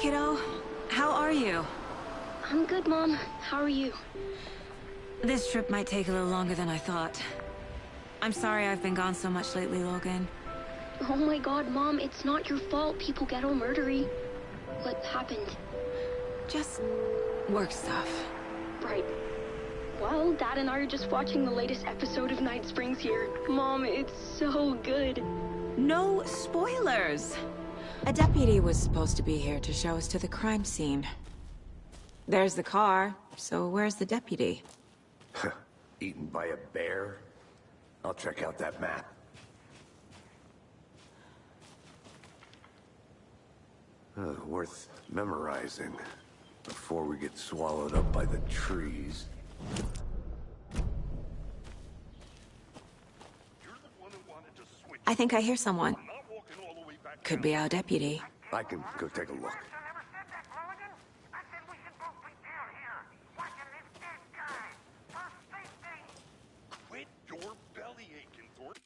kiddo. How are you? I'm good, Mom. How are you? This trip might take a little longer than I thought. I'm sorry I've been gone so much lately, Logan. Oh my god, Mom, it's not your fault people get all murdery. What happened? Just work stuff. Right. Well, Dad and I are just watching the latest episode of Night Springs here. Mom, it's so good. No spoilers! A deputy was supposed to be here to show us to the crime scene. There's the car, so where's the deputy? Eaten by a bear? I'll check out that map. Worth memorizing before we get swallowed up by the trees. I think I hear someone. Could be our deputy. I can go take a look. Quit your belly aching, Thornton.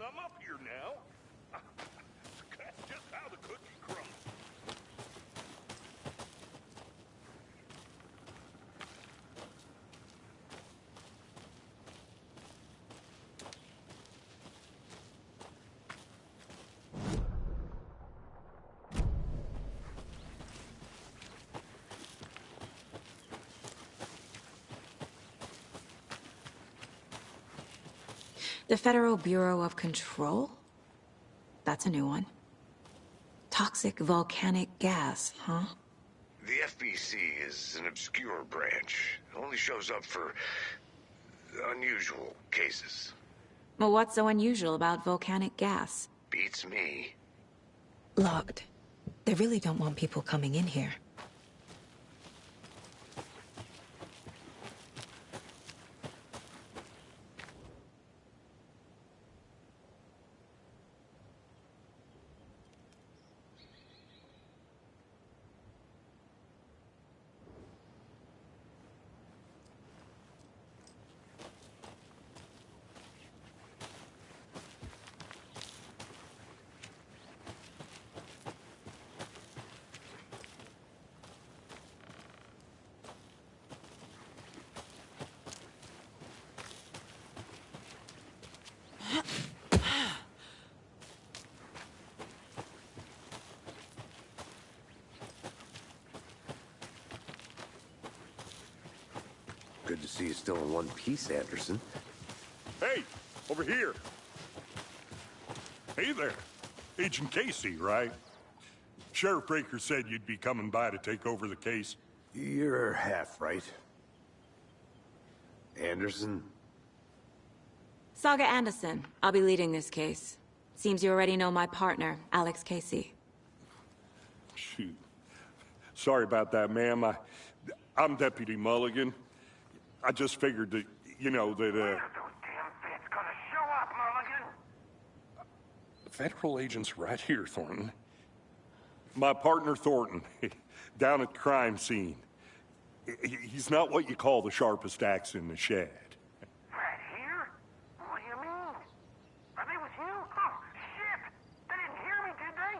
I'm up here now. That's just how the cookie crumbles. The Federal Bureau of Control? That's a new one. Toxic volcanic gas, huh? The FBC is an obscure branch. It only shows up for unusual cases. Well, what's so unusual about volcanic gas? Beats me. Locked. They really don't want people coming in here. Good to see you still in one piece, Anderson. Hey, over here. Hey there. Agent Casey, right? Sheriff Breaker said you'd be coming by to take over the case. You're half right. Anderson? Saga Anderson. I'll be leading this case. Seems you already know my partner, Alex Casey. Shoot. Sorry about that, ma'am. I'm Deputy Mulligan. I just figured that, you know, that, When are those damn feds gonna show up, Mulligan? federal agent's right here, Thornton. My partner, Thornton, down at the crime scene. He's not what you call the sharpest axe in the shed. Right here? What do you mean? Are they with you? Oh, shit! They didn't hear me, did they?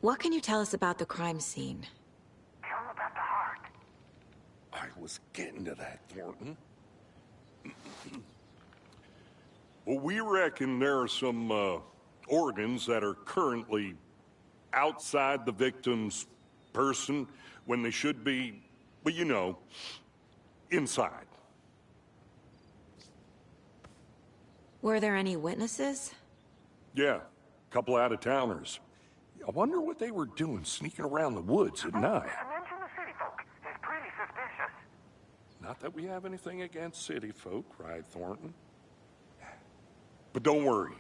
What can you tell us about the crime scene? Tell them about the heart. I was getting to that, Thornton. Well, we reckon there are some organs that are currently outside the victim's person when they should be, well, you know, inside. Were there any witnesses? Yeah, a couple out-of-towners. I wonder what they were doing sneaking around the woods at night. Mention the city folk. It's pretty suspicious. Not that we have anything against city folk, cried Thornton. But don't worry.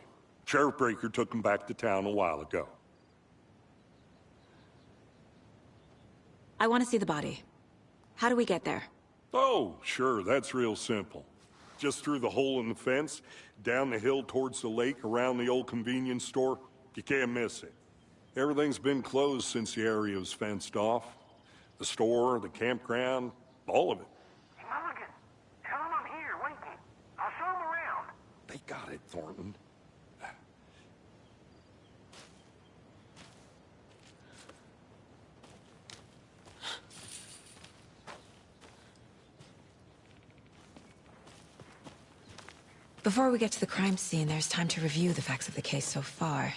Sheriff Breaker took them back to town a while ago. I want to see the body. How do we get there? Oh, sure, that's real simple. Just through the hole in the fence, down the hill towards the lake, around the old convenience store. You can't miss it. Everything's been closed since the area was fenced off. The store, the campground, all of it. Mulligan, tell him I'm here waiting. I'll show him around. They got it, Thornton. Before we get to the crime scene, there's time to review the facts of the case so far.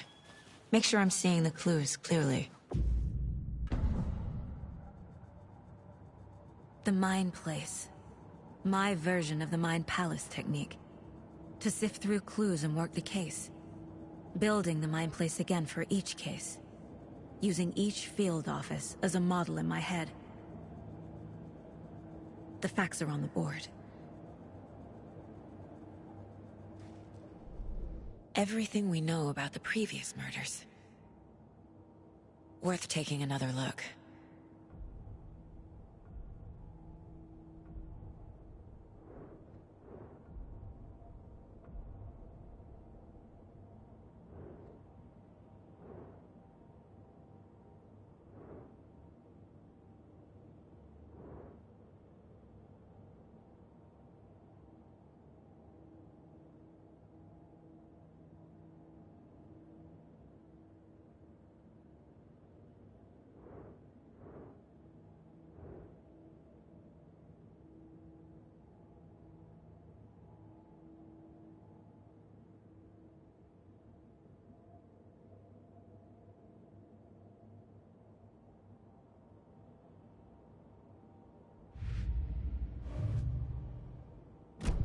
Make sure I'm seeing the clues clearly. The Mind Place. My version of the Mind Palace technique. To sift through clues and work the case. Building the Mind Place again for each case. Using each field office as a model in my head. The facts are on the board. Everything we know about the previous murders. Worth taking another look.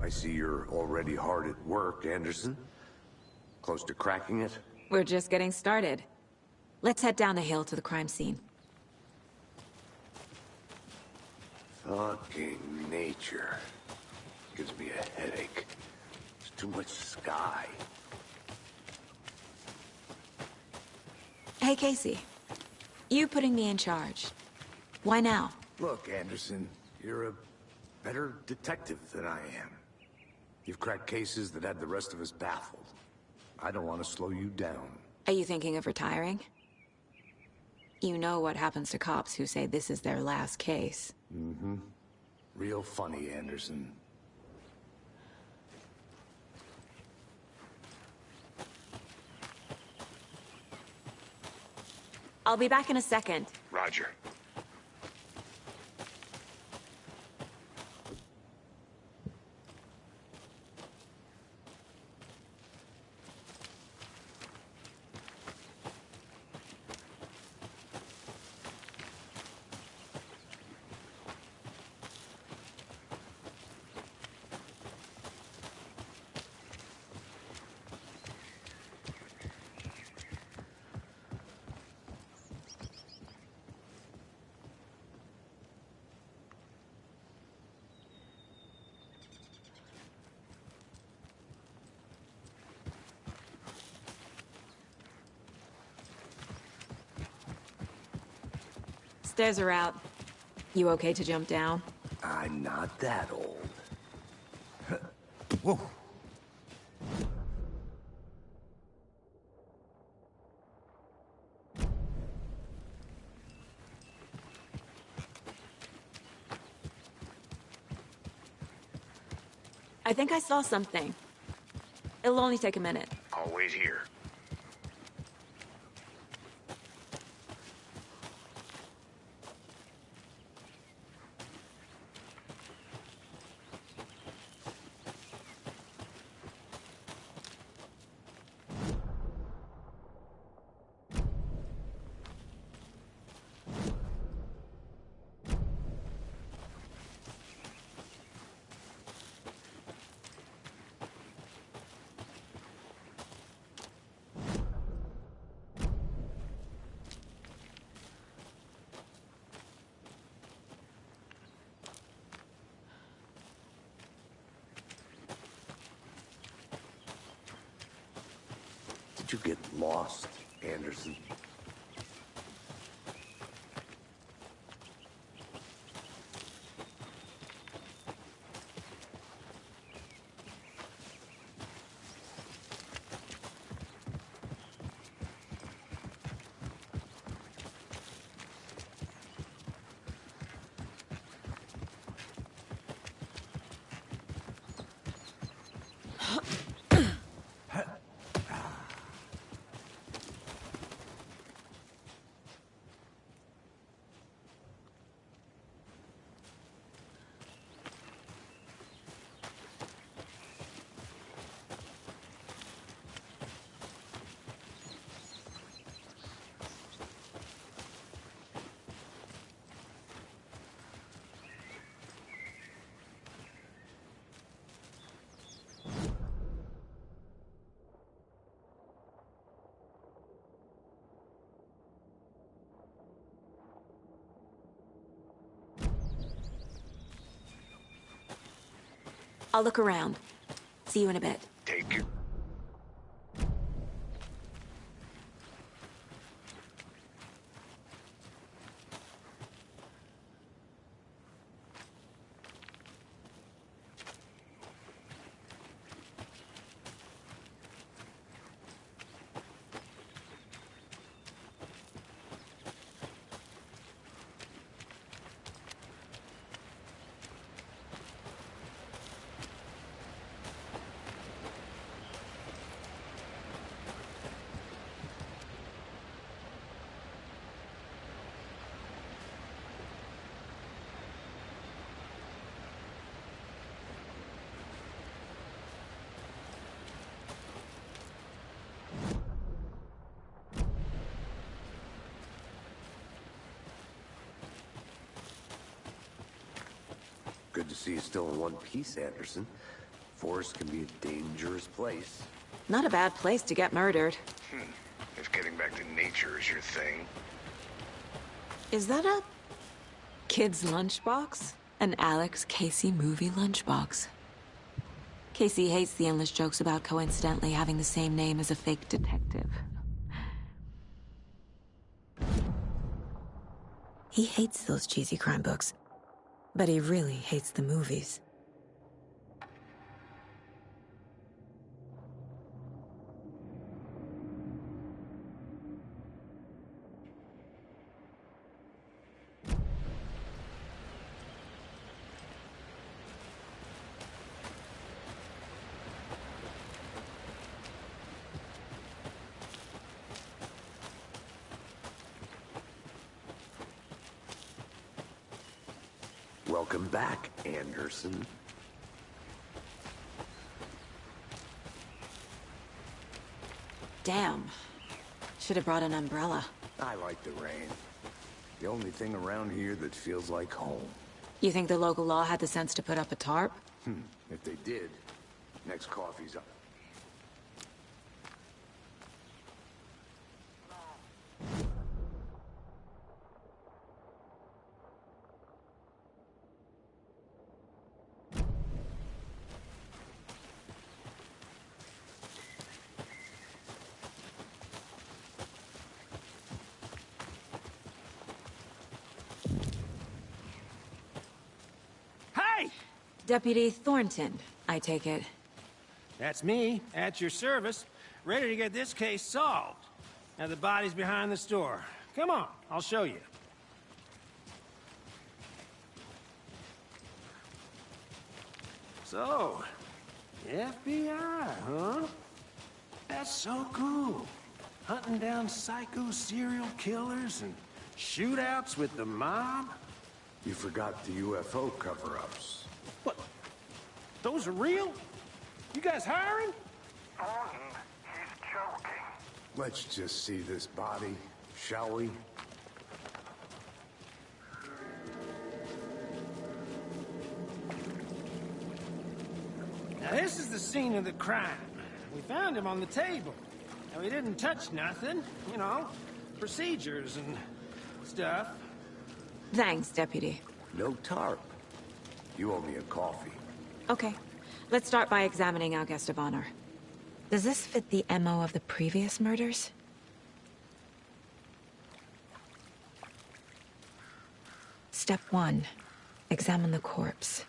I see you're already hard at work, Anderson. Close to cracking it? We're just getting started. Let's head down the hill to the crime scene. Fucking nature. Gives me a headache. There's too much sky. Hey, Casey. You putting me in charge. Why now? Look, Anderson, you're a better detective than I am. You've cracked cases that had the rest of us baffled. I don't want to slow you down. Are you thinking of retiring? You know what happens to cops who say this is their last case. Mm-hmm. Real funny, Anderson. I'll be back in a second. Roger. Stairs are out. You okay to jump down? I'm not that old. Whoa. I think I saw something. It'll only take a minute. I'll wait here. Did you get lost, Anderson? I'll look around. See you in a bit. Take your... Good to see you still in one piece, Anderson. Forest can be a dangerous place. Not a bad place to get murdered. If getting back to nature is your thing. Is that a kid's lunchbox? An Alex Casey movie lunchbox. Casey hates the endless jokes about coincidentally having the same name as a fake detective. He hates those cheesy crime books, but he really hates the movies. Welcome back, Anderson. Damn. Should have brought an umbrella. I like the rain. The only thing around here that feels like home. You think the local law had the sense to put up a tarp? If they did, next coffee's up. Deputy Thornton, I take it. That's me, at your service, ready to get this case solved. Now the body's behind the store. Come on, I'll show you. So, FBI, huh? That's so cool. Hunting down psycho serial killers and shootouts with the mob? You forgot the UFO cover-ups. What? Those are real? You guys hiring? Thornton, he's joking. Let's just see this body, shall we? Now this is the scene of the crime. We found him on the table. Now he didn't touch nothing, you know, procedures and stuff. Thanks, Deputy. No tarp. You owe me a coffee. Okay. Let's start by examining our guest of honor. Does this fit the MO of the previous murders? Step 1. Examine the corpse.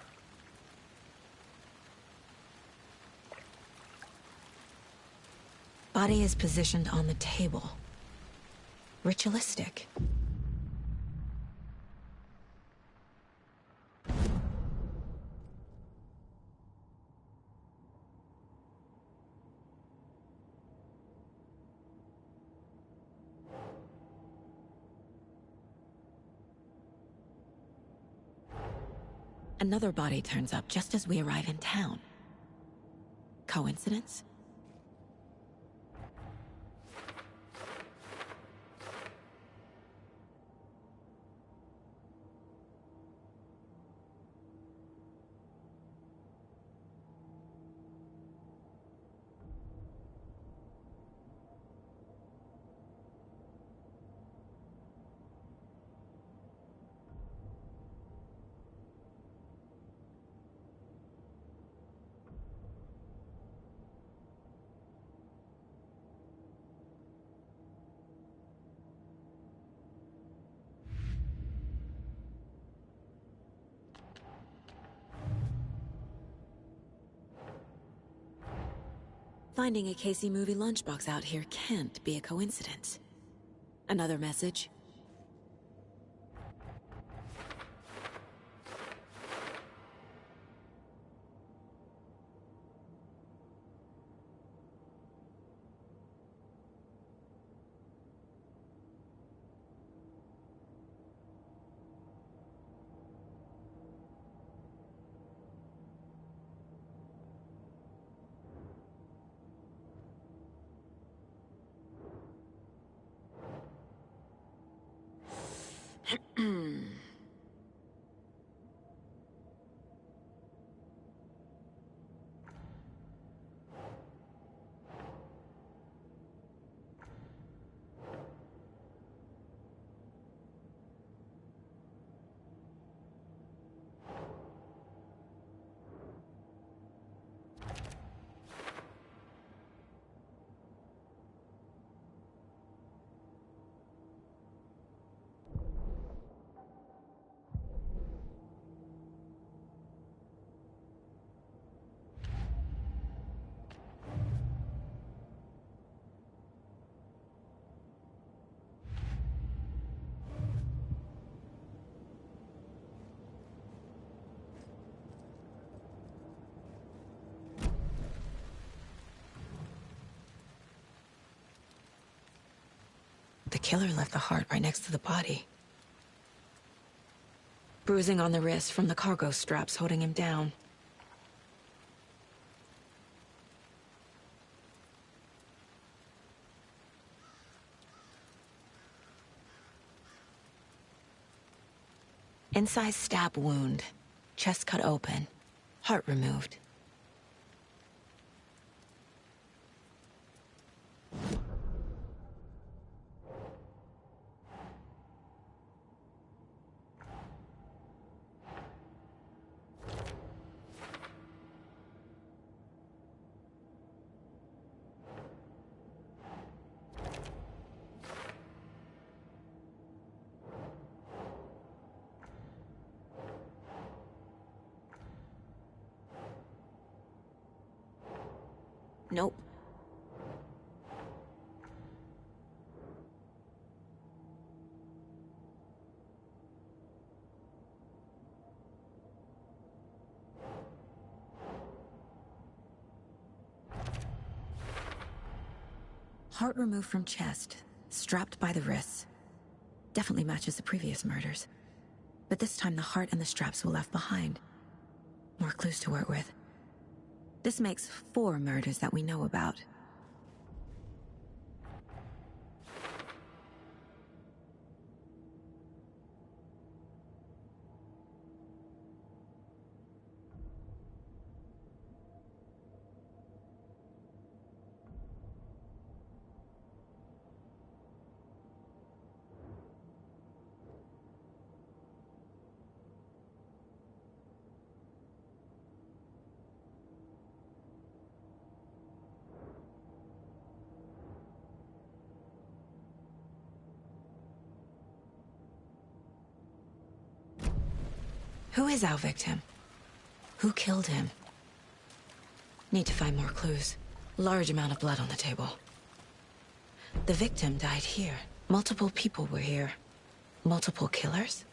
Body is positioned on the table. Ritualistic. Another body turns up just as we arrive in town. Coincidence? Finding a Casey movie lunchbox out here can't be a coincidence. Another message? The killer left the heart right next to the body. Bruising on the wrist from the cargo straps holding him down. Inside stab wound, chest cut open, heart removed. Nope. Heart removed from chest, strapped by the wrists. Definitely matches the previous murders. But this time the heart and the straps were left behind. More clues to work with. This makes 4 murders that we know about. Who is our victim? Who killed him? Need to find more clues. Large amount of blood on the table. The victim died here. Multiple people were here. Multiple killers?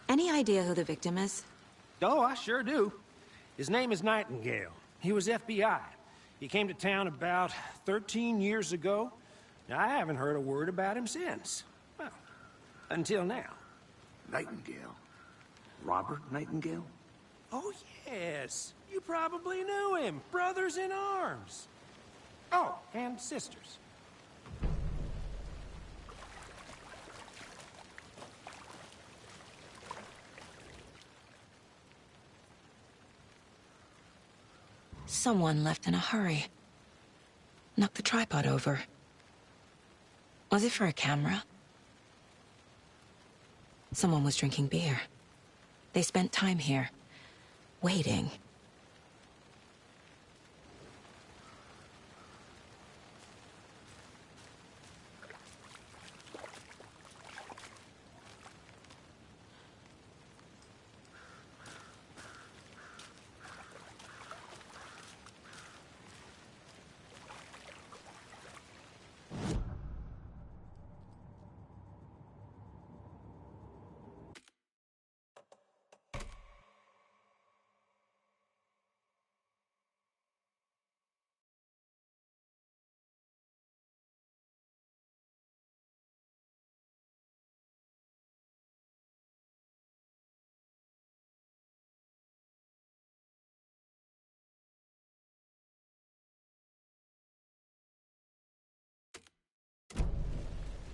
Any idea who the victim is? Oh, I sure do. His name is Nightingale. He was FBI. He came to town about 13 years ago. I haven't heard a word about him since. Well, until now. Nightingale? Robert Nightingale? Oh, yes. You probably knew him. Brothers in arms. Oh, and sisters. Someone left in a hurry. Knocked the tripod over. Was it for a camera? Someone was drinking beer. They spent time here, waiting.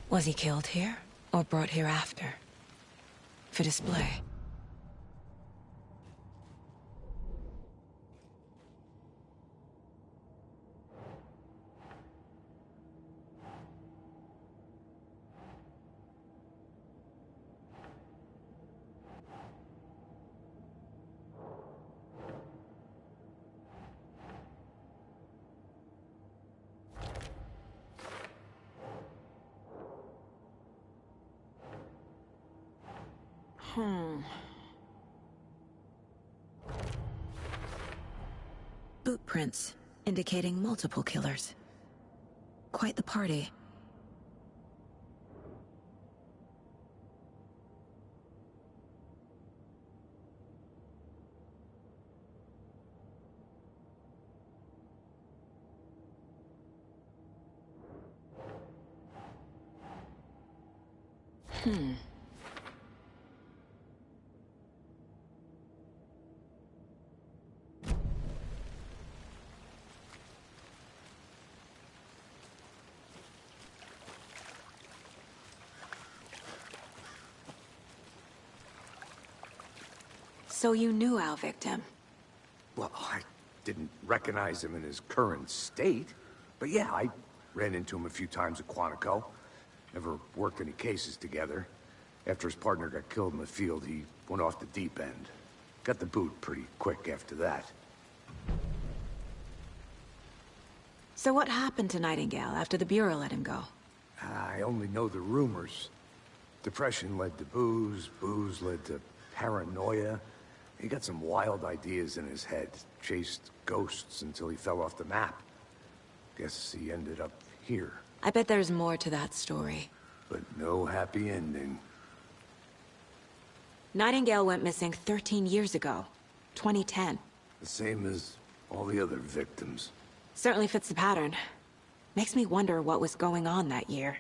Was he killed here, or brought here after? For display? Boot prints, indicating multiple killers. Quite the party. So you knew our victim? Well, I didn't recognize him in his current state. But yeah, I ran into him a few times at Quantico. Never worked any cases together. After his partner got killed in the field, he went off the deep end. Got the boot pretty quick after that. So what happened to Nightingale after the Bureau let him go? I only know the rumors. Depression led to booze, booze led to paranoia. He got some wild ideas in his head, chased ghosts until he fell off the map. Guess he ended up here. I bet there's more to that story. But no happy ending. Nightingale went missing 13 years ago. 2010. The same as all the other victims. Certainly fits the pattern. Makes me wonder what was going on that year.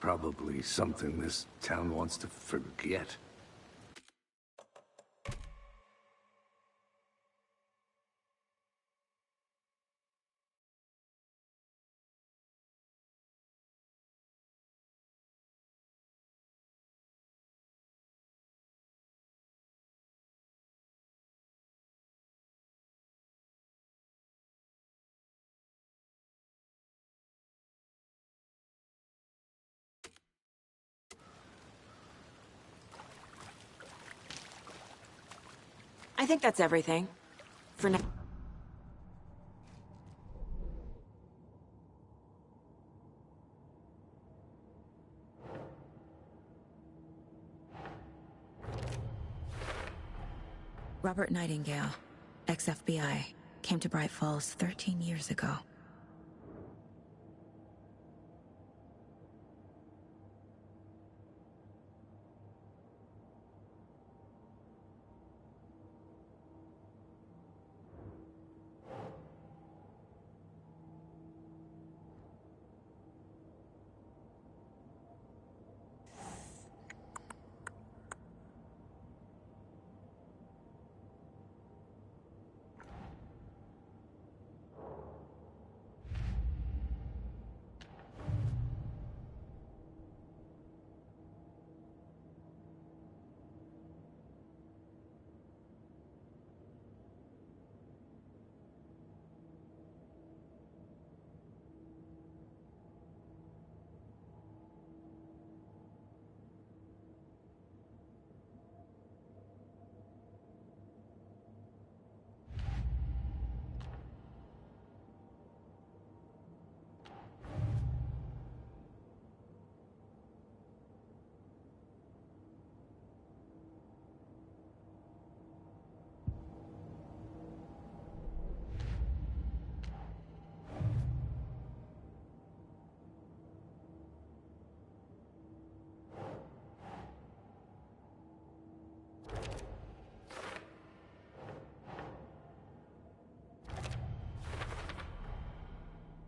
Probably something this town wants to forget. I think that's everything. For now. Robert Nightingale, ex-FBI, came to Bright Falls 13 years ago.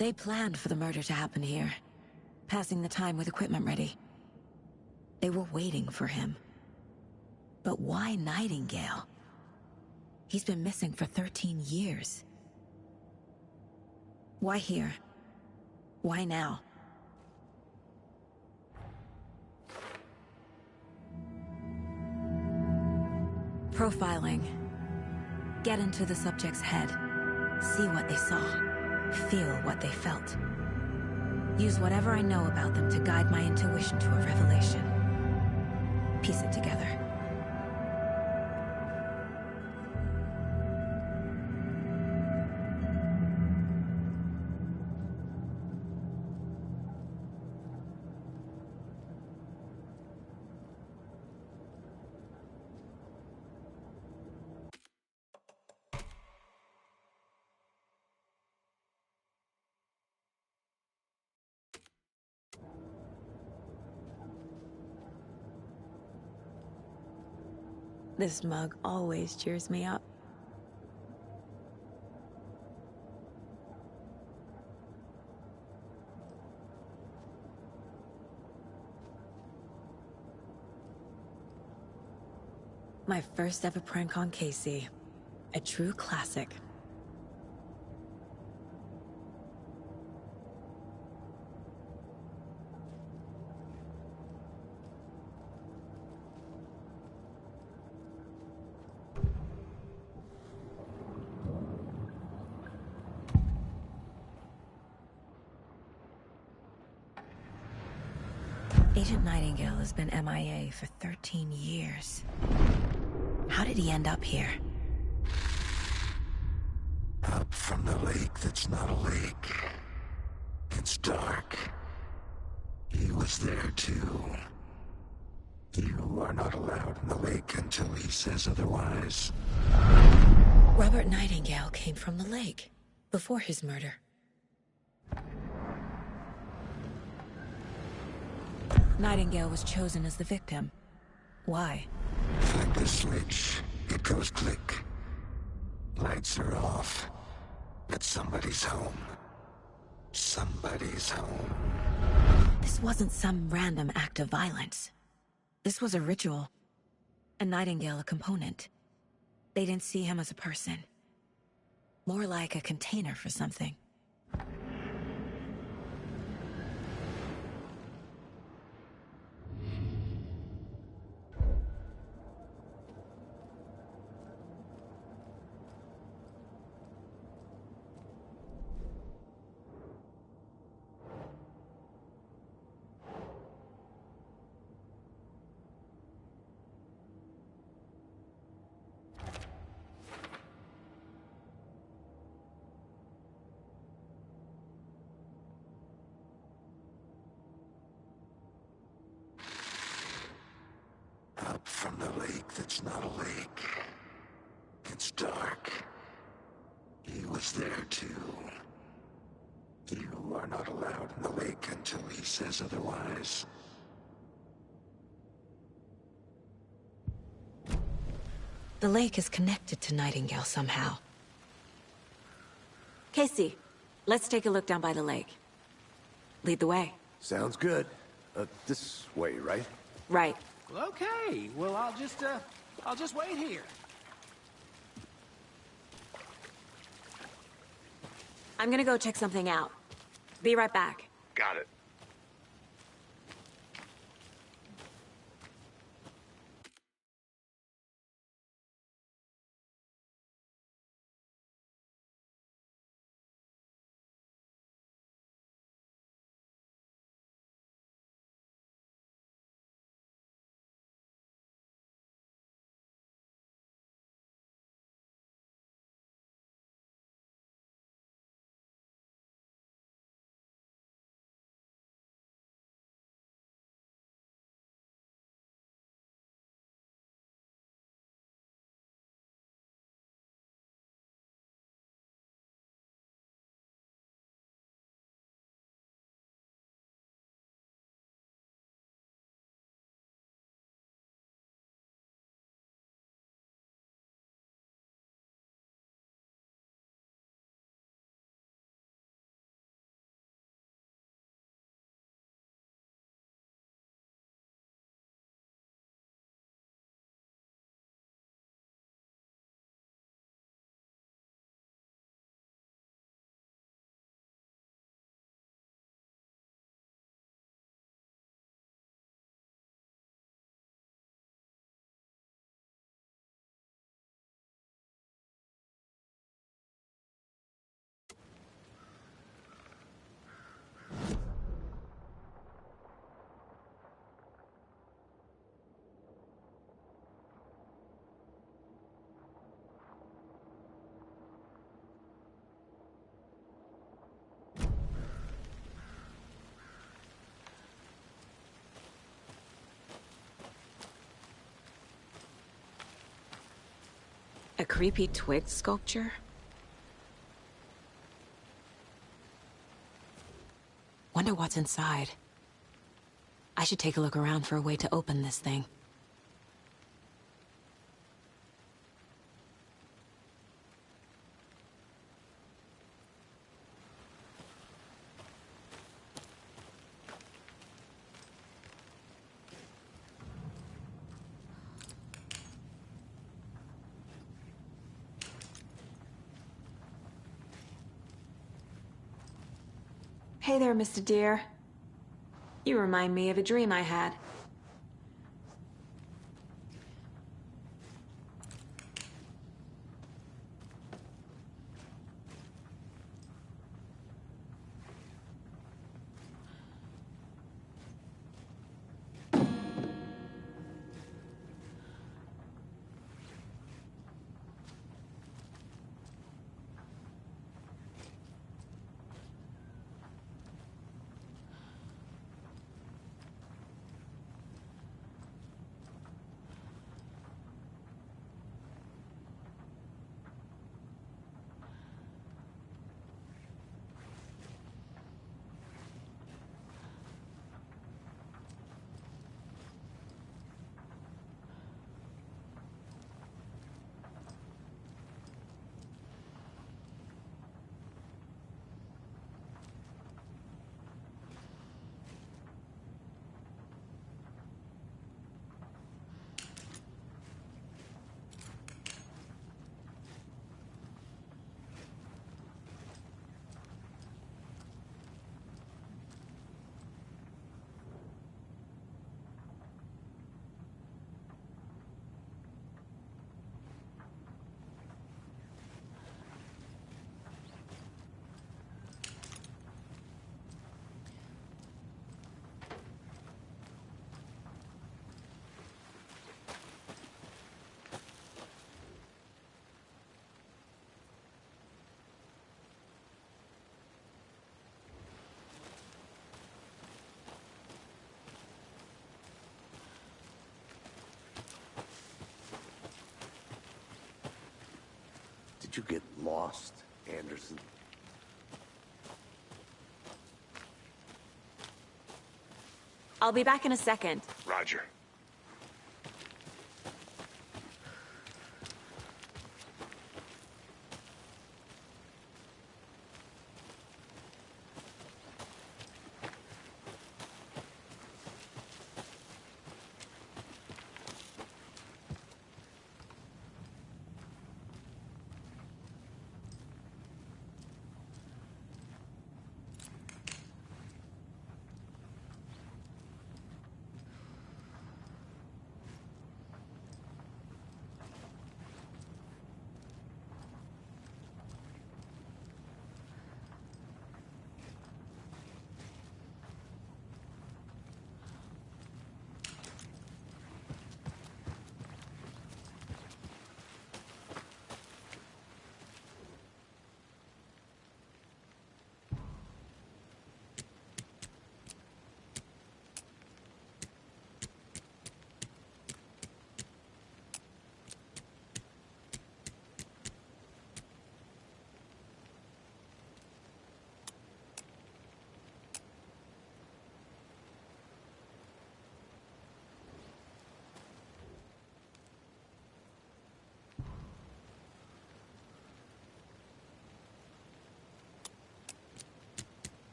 They planned for the murder to happen here, passing the time with equipment ready. They were waiting for him. But why Nightingale? He's been missing for 13 years. Why here? Why now? Profiling. Get into the subject's head. See what they saw. Feel what they felt. Use whatever I know about them to guide my intuition to a revelation. Piece it together. This mug always cheers me up. My first ever prank on Casey. A true classic. Agent Nightingale has been MIA for 13 years. How did he end up here? Up from the lake that's not a lake. It's dark. He was there too. You are not allowed in the lake until he says otherwise. Robert Nightingale came from the lake, before his murder. Nightingale was chosen as the victim. Why? Flip the switch. It goes click. Lights are off. But somebody's home. Somebody's home. This wasn't some random act of violence. This was a ritual. And Nightingale a component. They didn't see him as a person. More like a container for something. Up from the lake that's not a lake. It's dark. He was there too. You are not allowed in the lake until he says otherwise. The lake is connected to Nightingale somehow. Casey, let's take a look down by the lake. Lead the way. Sounds good. This way, right? Right. Well, okay. Well, I'll just wait here. I'm gonna go check something out. Be right back. Got it. A creepy twig sculpture? Wonder what's inside. I should take a look around for a way to open this thing. Hey there, Mr. Deer. You remind me of a dream I had. Did you get lost, Anderson? I'll be back in a second. Roger.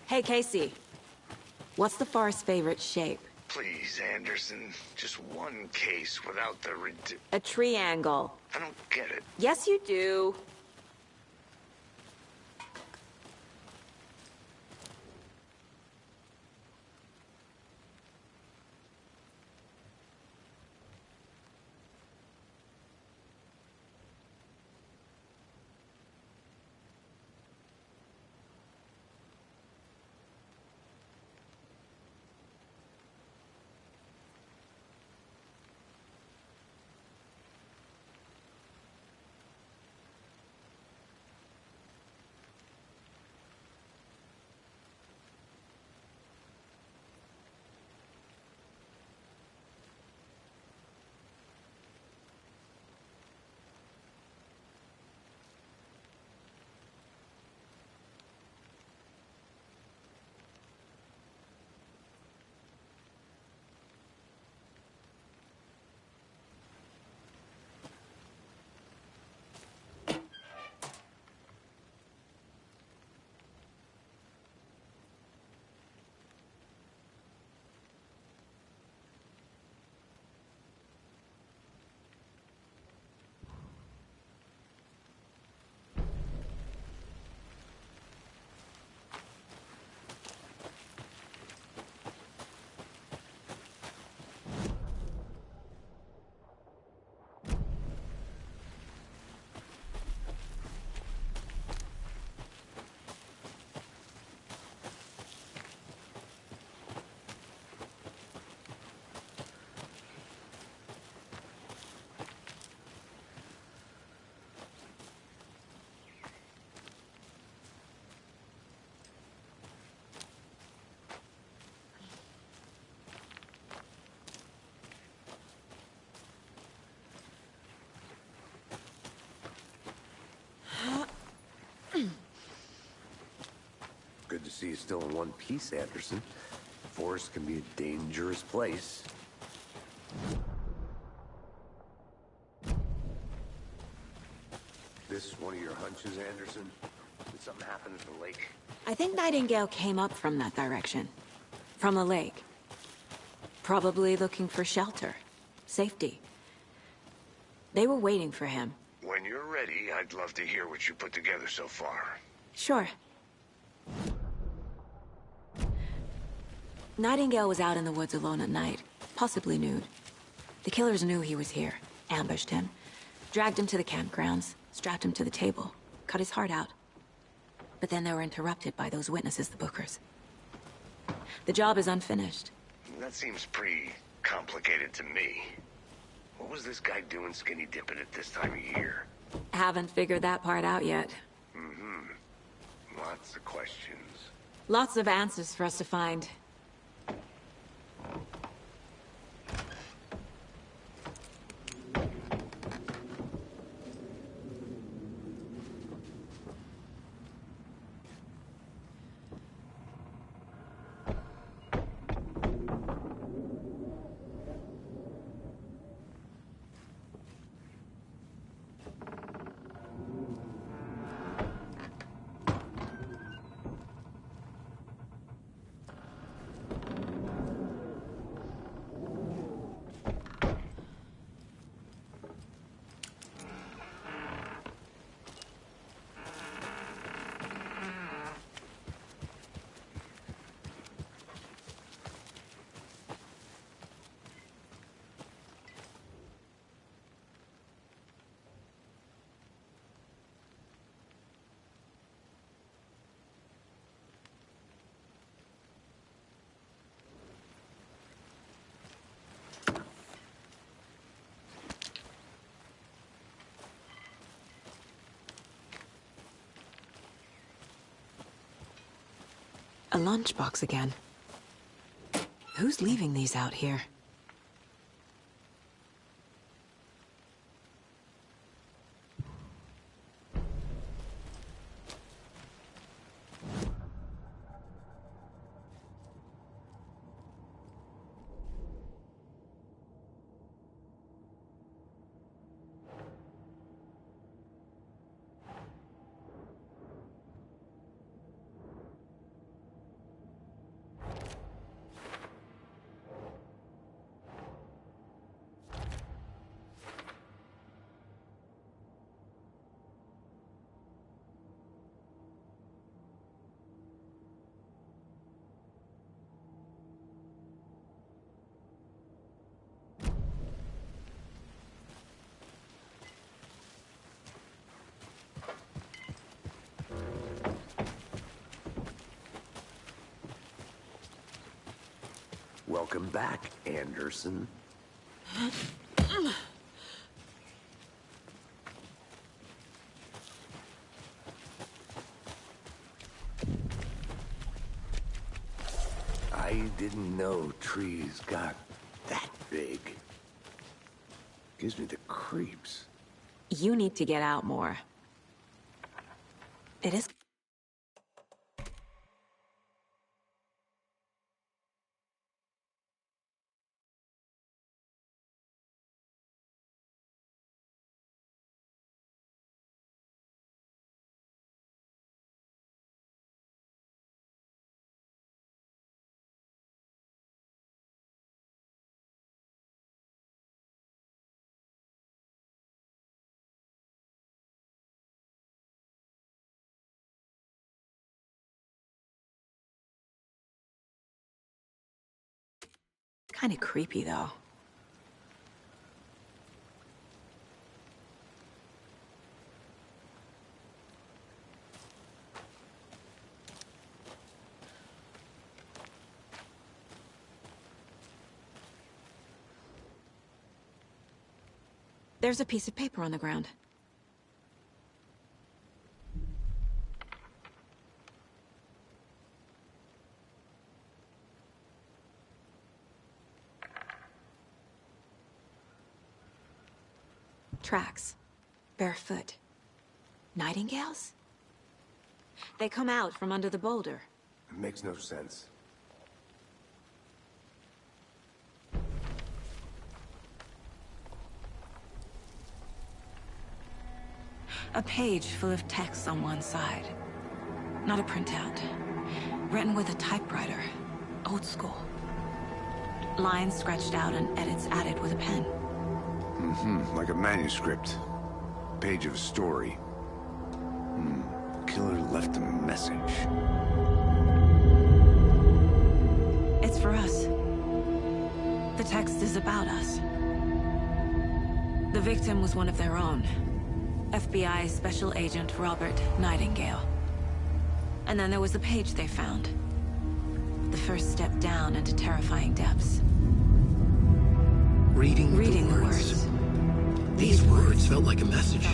Hey, Casey. What's the forest's favorite shape? Please, Anderson. Just one case without the A triangle. I don't get it. Yes, you do. Good to see you still in one piece, Anderson. The forest can be a dangerous place. This one of your hunches, Anderson? Did something happen at the lake? I think Nightingale came up from that direction. From the lake. Probably looking for shelter. Safety. They were waiting for him. When you're ready, I'd love to hear what you put together so far. Sure. Nightingale was out in the woods alone at night, possibly nude. The killers knew he was here, ambushed him, dragged him to the campgrounds, strapped him to the table, cut his heart out. But then they were interrupted by those witnesses, the Bookers. The job is unfinished. That seems pretty complicated to me. What was this guy doing skinny dipping at this time of year? Haven't figured that part out yet. Lots of questions. Lots of answers for us to find. A lunchbox again. Who's leaving these out here? Welcome back, Anderson. I didn't know trees got that big. Gives me the creeps. You need to get out more. It is... kind of creepy, though. There's a piece of paper on the ground. Tracks. Barefoot. Nightingales? They come out from under the boulder. It makes no sense. A page full of text on one side. Not a printout. Written with a typewriter. Old school. Lines scratched out and edits added with a pen. Like a manuscript. Page of a story. Killer left a message. It's for us. The text is about us. The victim was one of their own. FBI Special Agent Robert Nightingale. And then there was the page they found. The first step down into terrifying depths. Reading the words. These words felt like a message.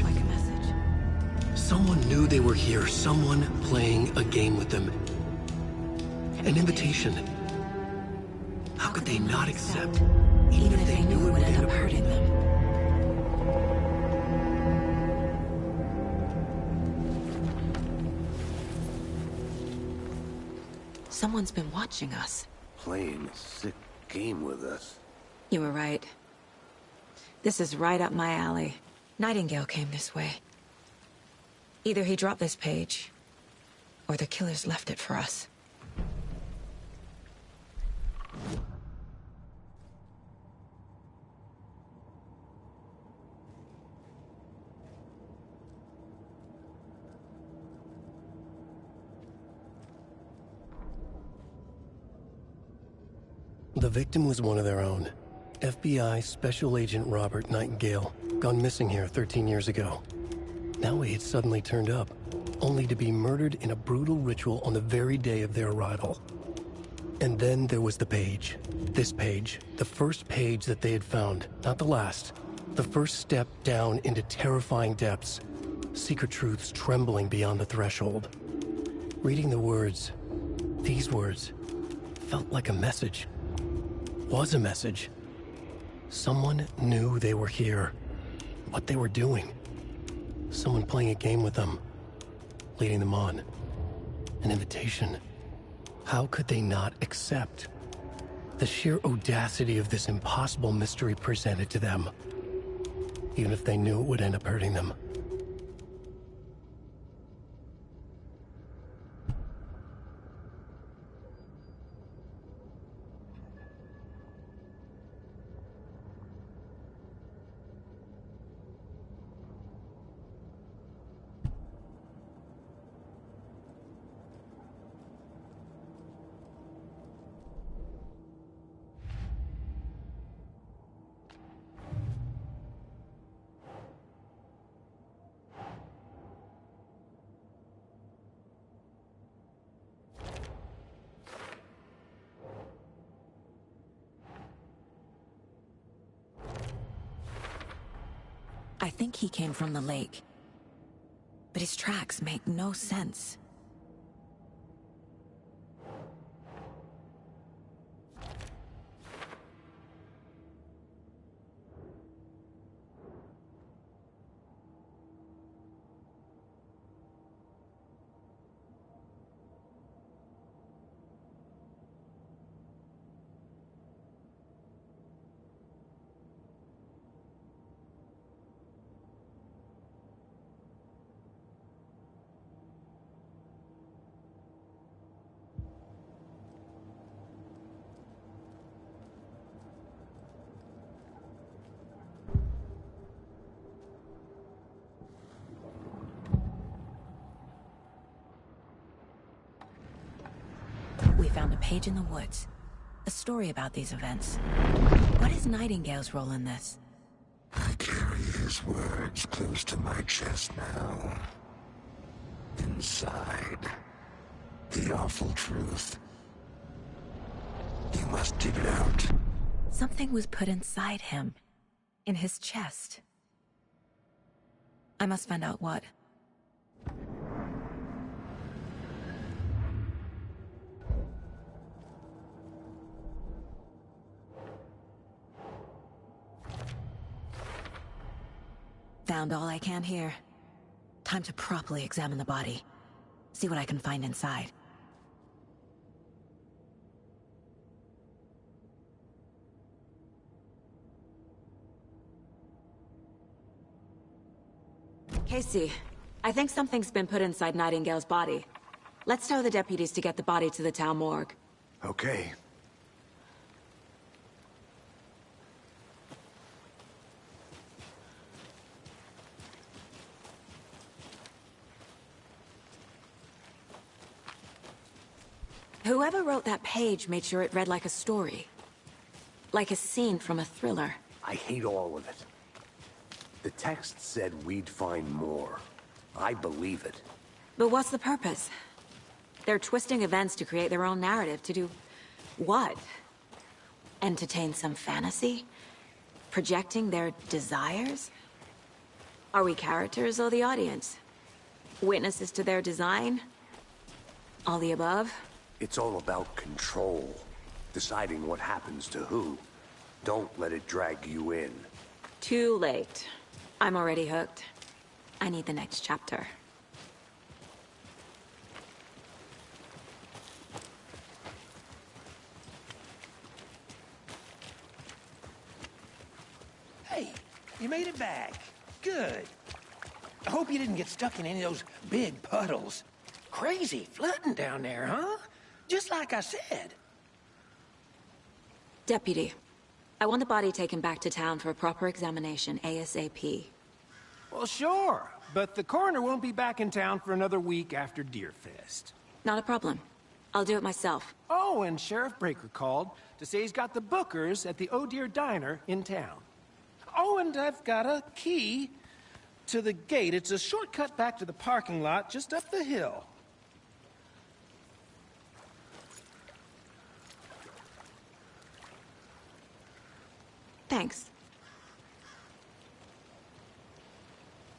Someone knew they were here, someone playing a game with them. An invitation. How could they not accept, even if they knew it would end up hurting them? Someone's been watching us. Playing a sick game with us. You were right. This is right up my alley. Nightingale came this way. Either he dropped this page, or the killers left it for us. The victim was one of their own. FBI Special Agent Robert Nightingale, gone missing here 13 years ago. Now he had suddenly turned up, only to be murdered in a brutal ritual on the very day of their arrival. And then there was the page. This page, the first page that they had found, not the last. The first step down into terrifying depths. Secret truths trembling beyond the threshold. Reading the words, these words, felt like a message. Was a message. Someone knew they were here. What they were doing. Someone playing a game with them. Leading them on. An invitation. How could they not accept? The sheer audacity of this impossible mystery presented to them. Even if they knew it would end up hurting them. I think he came from the lake. But his tracks make no sense. We found a page in the woods. A story about these events. What is Nightingale's role in this? I carry his words close to my chest now. Inside, the awful truth. You must dig it out. Something was put inside him. In his chest. I must find out what. Found all I can here. Time to properly examine the body. See what I can find inside. Casey, I think something's been put inside Nightingale's body. Let's tell the deputies to get the body to the town morgue. Okay. Whoever wrote that page made sure it read like a story. Like a scene from a thriller. I hate all of it. The text said we'd find more. I believe it. But what's the purpose? They're twisting events to create their own narrative to do... what? Entertain some fantasy? Projecting their desires? Are we characters or the audience? Witnesses to their design? All the above? It's all about control. Deciding what happens to who. Don't let it drag you in. Too late. I'm already hooked. I need the next chapter. Hey, you made it back. Good. I hope you didn't get stuck in any of those big puddles. Crazy flooding down there, huh? Just like I said. Deputy, I want the body taken back to town for a proper examination, ASAP. Well, sure. But the coroner won't be back in town for another week after Deerfest. Not a problem. I'll do it myself. Oh, and Sheriff Breaker called to say he's got the Bookers at the Oh Deer Diner in town. Oh, and I've got a key to the gate. It's a shortcut back to the parking lot just up the hill. Thanks.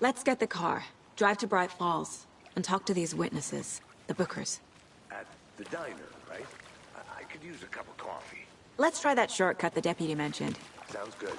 Let's get the car, drive to Bright Falls, and talk to these witnesses, the Bookers. At the diner, right? I could use a cup of coffee. Let's try that shortcut the deputy mentioned. Sounds good.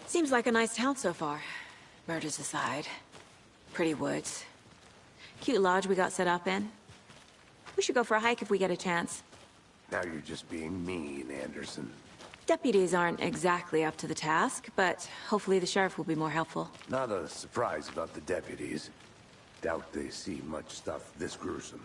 Seems like a nice town so far. Murders aside. Pretty woods. Cute lodge we got set up in. We should go for a hike if we get a chance. Now you're just being mean, Anderson. Deputies aren't exactly up to the task, but hopefully the sheriff will be more helpful. Not a surprise about the deputies. Doubt they see much stuff this gruesome.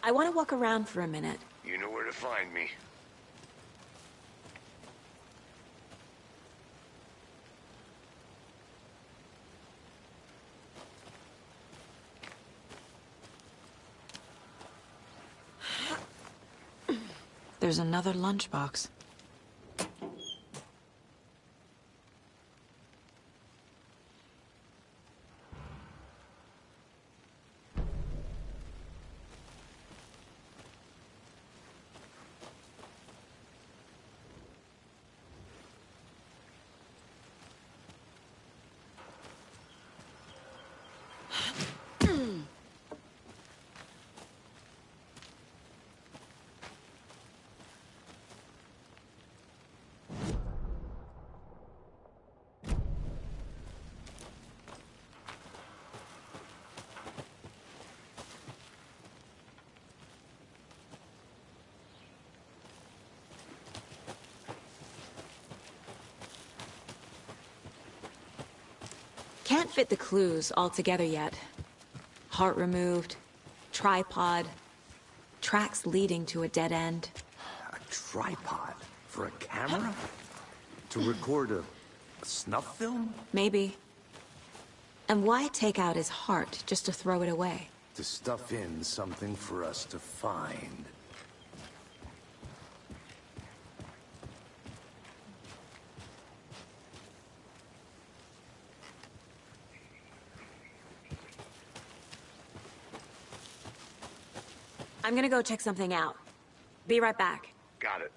I want to walk around for a minute. You know where to find me. There's another lunchbox. Can't fit the clues all together yet. Heart removed, tripod, tracks leading to a dead end. A tripod? For a camera? To record a snuff film? Maybe. And why take out his heart just to throw it away? To stuff in something for us to find. I'm gonna go check something out. Be right back. Got it.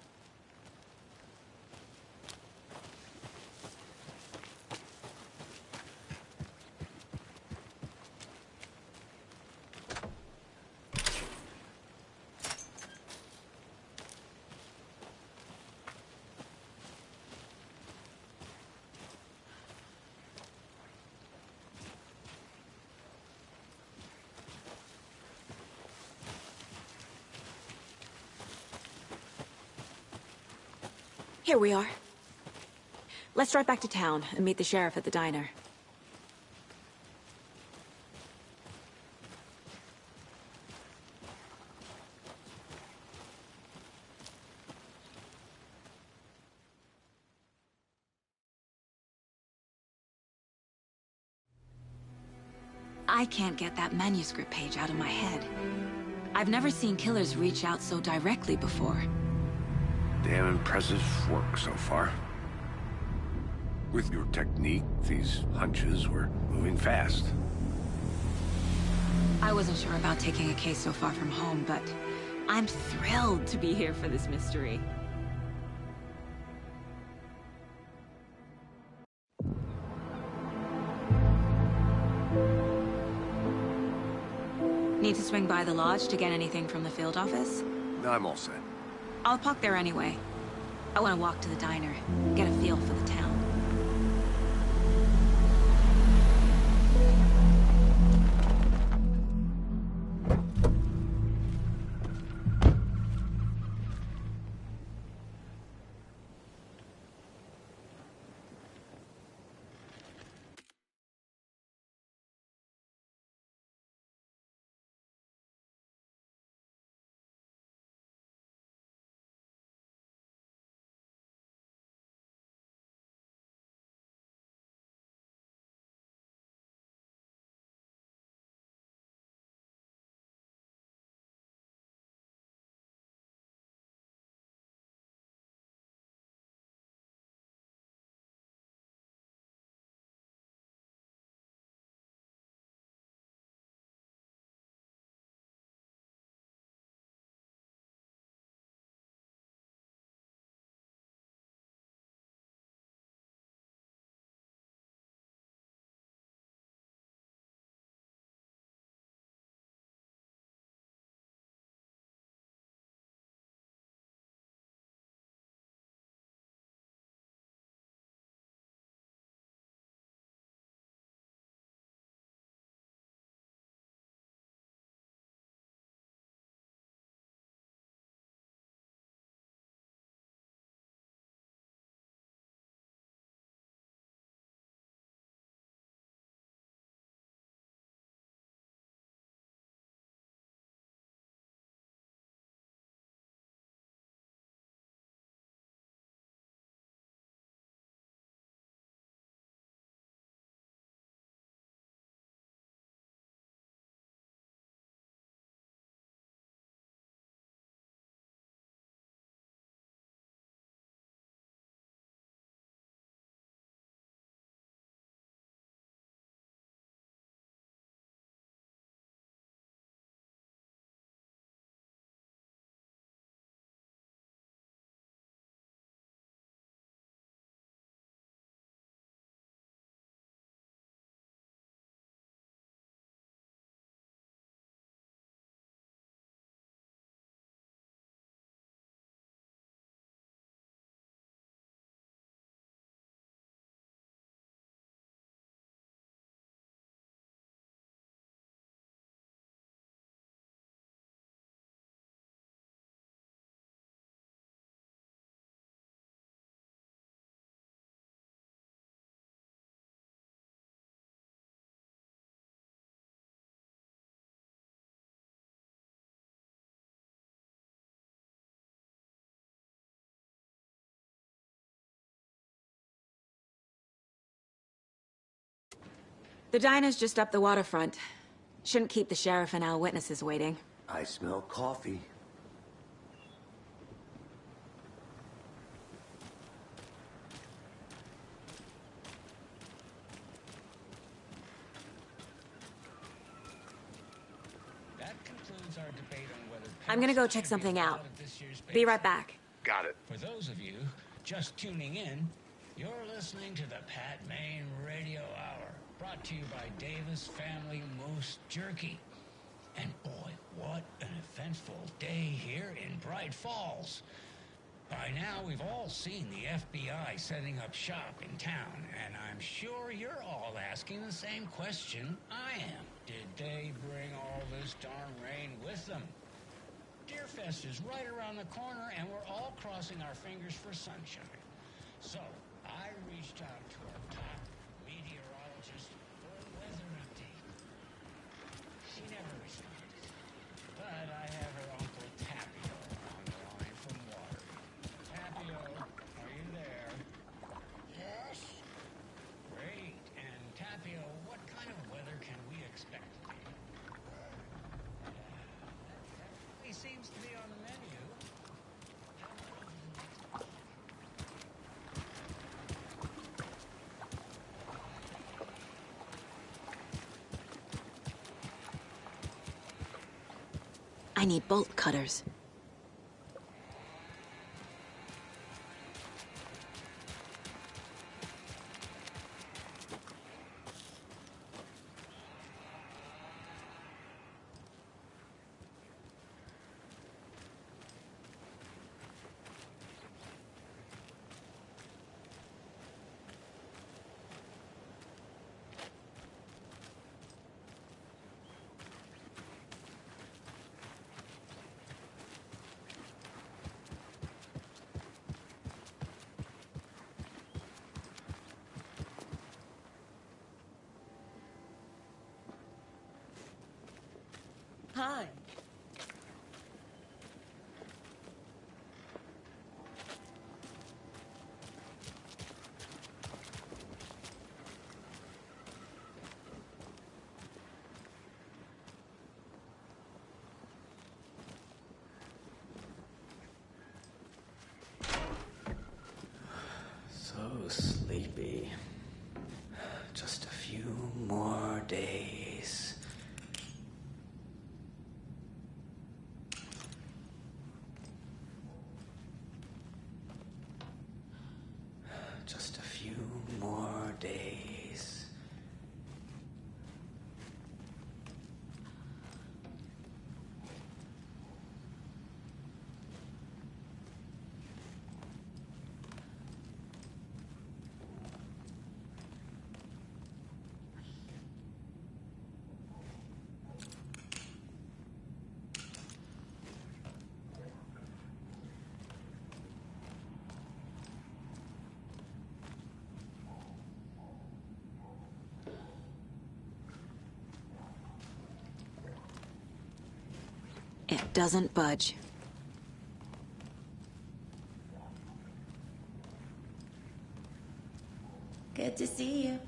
Here we are. Let's drive back to town and meet the sheriff at the diner. I can't get that manuscript page out of my head. I've never seen killers reach out so directly before. Damn impressive work so far. With your technique, these hunches were moving fast. I wasn't sure about taking a case so far from home, but I'm thrilled to be here for this mystery. Need to swing by the lodge to get anything from the field office? I'm all set. I'll park there anyway. I want to walk to the diner, get a feel for the town. The diner's just up the waterfront. Shouldn't keep the sheriff and our witnesses waiting. I smell coffee. That concludes our debate on whether I'm gonna go check something out. Be right back. Got it. For those of you just tuning in, you're listening to the Pat Maine Radio Hour, brought to you by Davis Family Moose Jerky. And boy, what an eventful day here in Bright Falls. By now, we've all seen the FBI setting up shop in town, and I'm sure you're all asking the same question I am. Did they bring all this darn rain with them? Deerfest is right around the corner, and we're all crossing our fingers for sunshine. So, I reached out to our top meteorologist for a weather update. She never responded, but I have her uncle Tapio on the line from Waterloo. Tapio, are you there? Yes. Great. And Tapio, what kind of weather can we expect today? That seems to be on the menu. I need bolt cutters. Hi. So sleepy. Just a few more days. Just a few more days. It doesn't budge. Good to see you.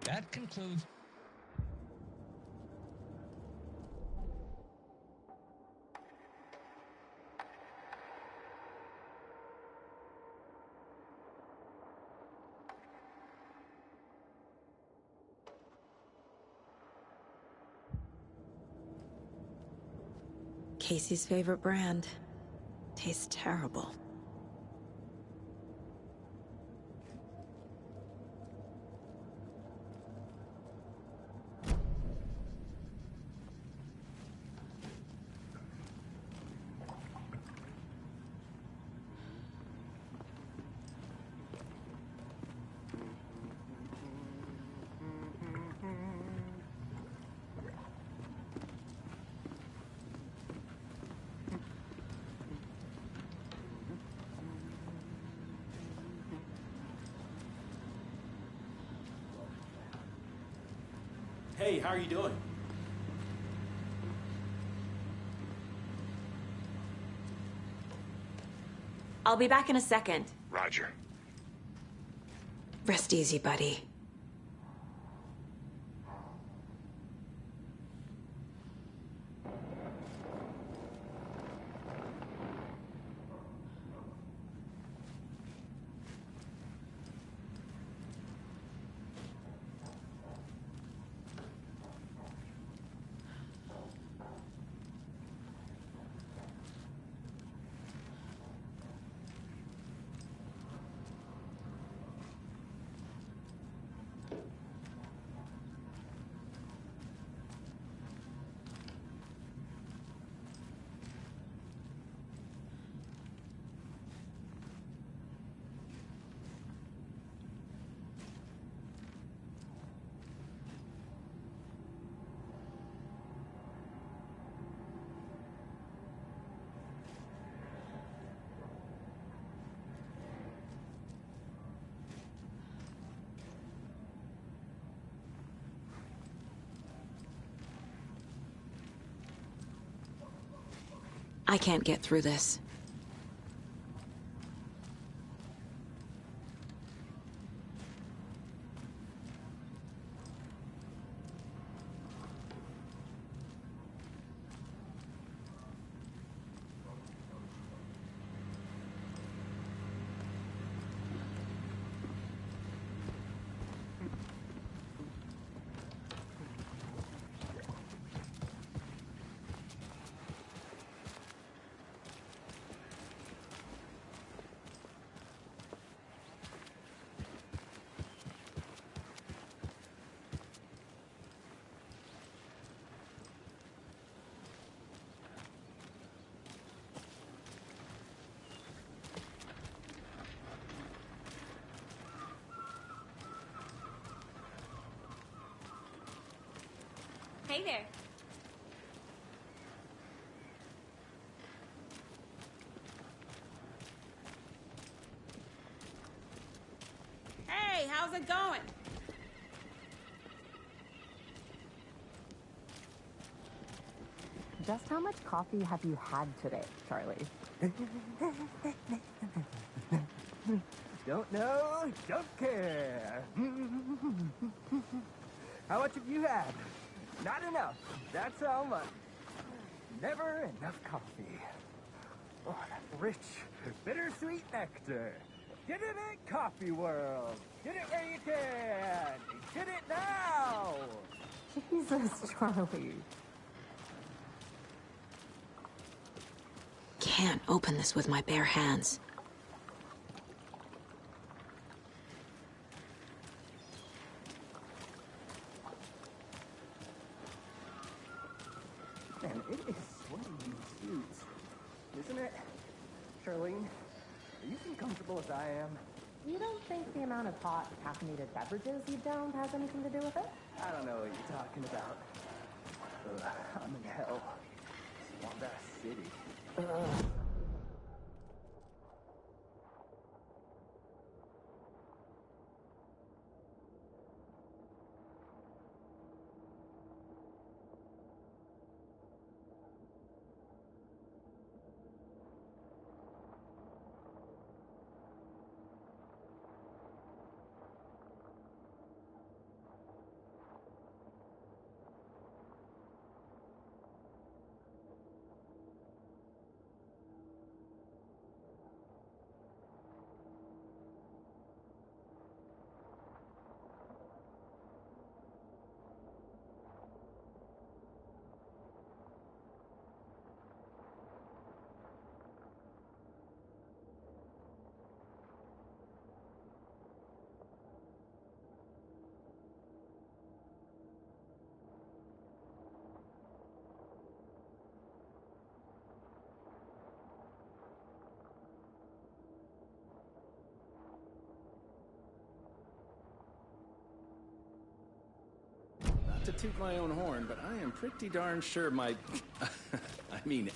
That concludes. Casey's favorite brand. Tastes terrible. Hey, how are you doing? I'll be back in a second. Roger. Rest easy, buddy. I can't get through this. Hey there. Hey, how's it going? Just how much coffee have you had today, Charlie? Don't know, don't care. How much have you had? Not enough. That's how much. Never enough coffee. Oh, that rich, bittersweet nectar. Get it at Coffee World. Get it where you can. Get it now. Jesus, Charlie. Can't open this with my bare hands. Man, it is sweaty in these suits. Isn't it? Charlene, are you as comfortable as I am? You don't think the amount of hot, caffeinated beverages you downed has anything to do with it? I don't know what you're talking about. Ugh, I'm in hell. Swamp Ass City. Ugh. To toot my own horn, but I am pretty darn sure my,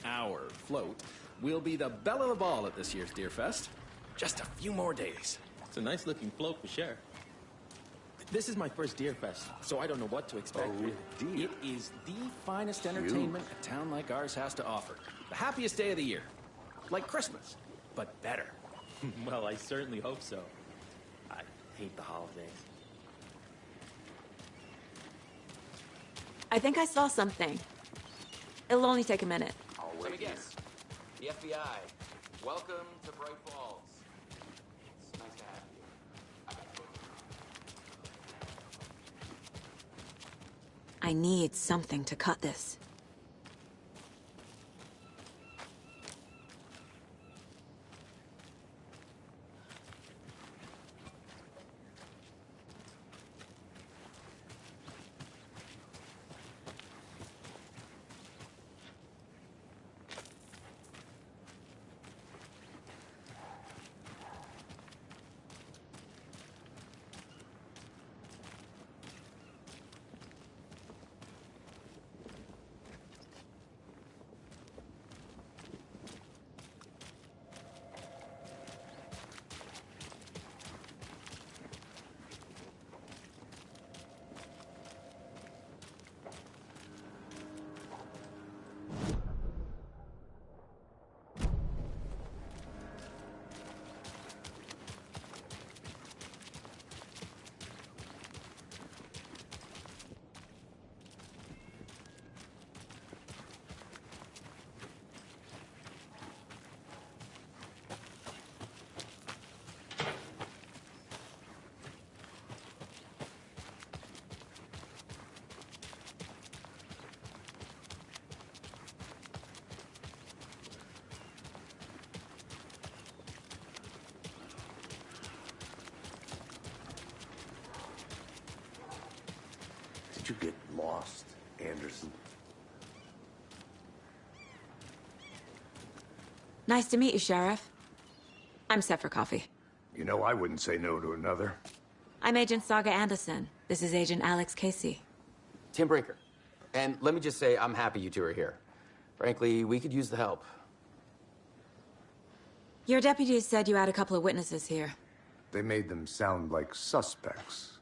our float will be the belle of the ball at this year's Deer Fest. Just a few more days. It's a nice looking float for sure. This is my first Deer Fest, so I don't know what to expect. It is the finest entertainment a town like ours has to offer. The happiest day of the year. Like Christmas, but better. Well, I certainly hope so. I hate the holidays. I think I saw something. It'll only take a minute. Let me guess. The FBI. Welcome to Bright Falls. It's nice to have you. I need something to cut this. Did you get lost, Anderson? Nice to meet you, Sheriff. I'm set for coffee. You know, I wouldn't say no to another. I'm Agent Saga Anderson. This is Agent Alex Casey. Tim Brinker. And let me just say, I'm happy you two are here. Frankly, we could use the help. Your deputies said you had a couple of witnesses here. They made them sound like suspects.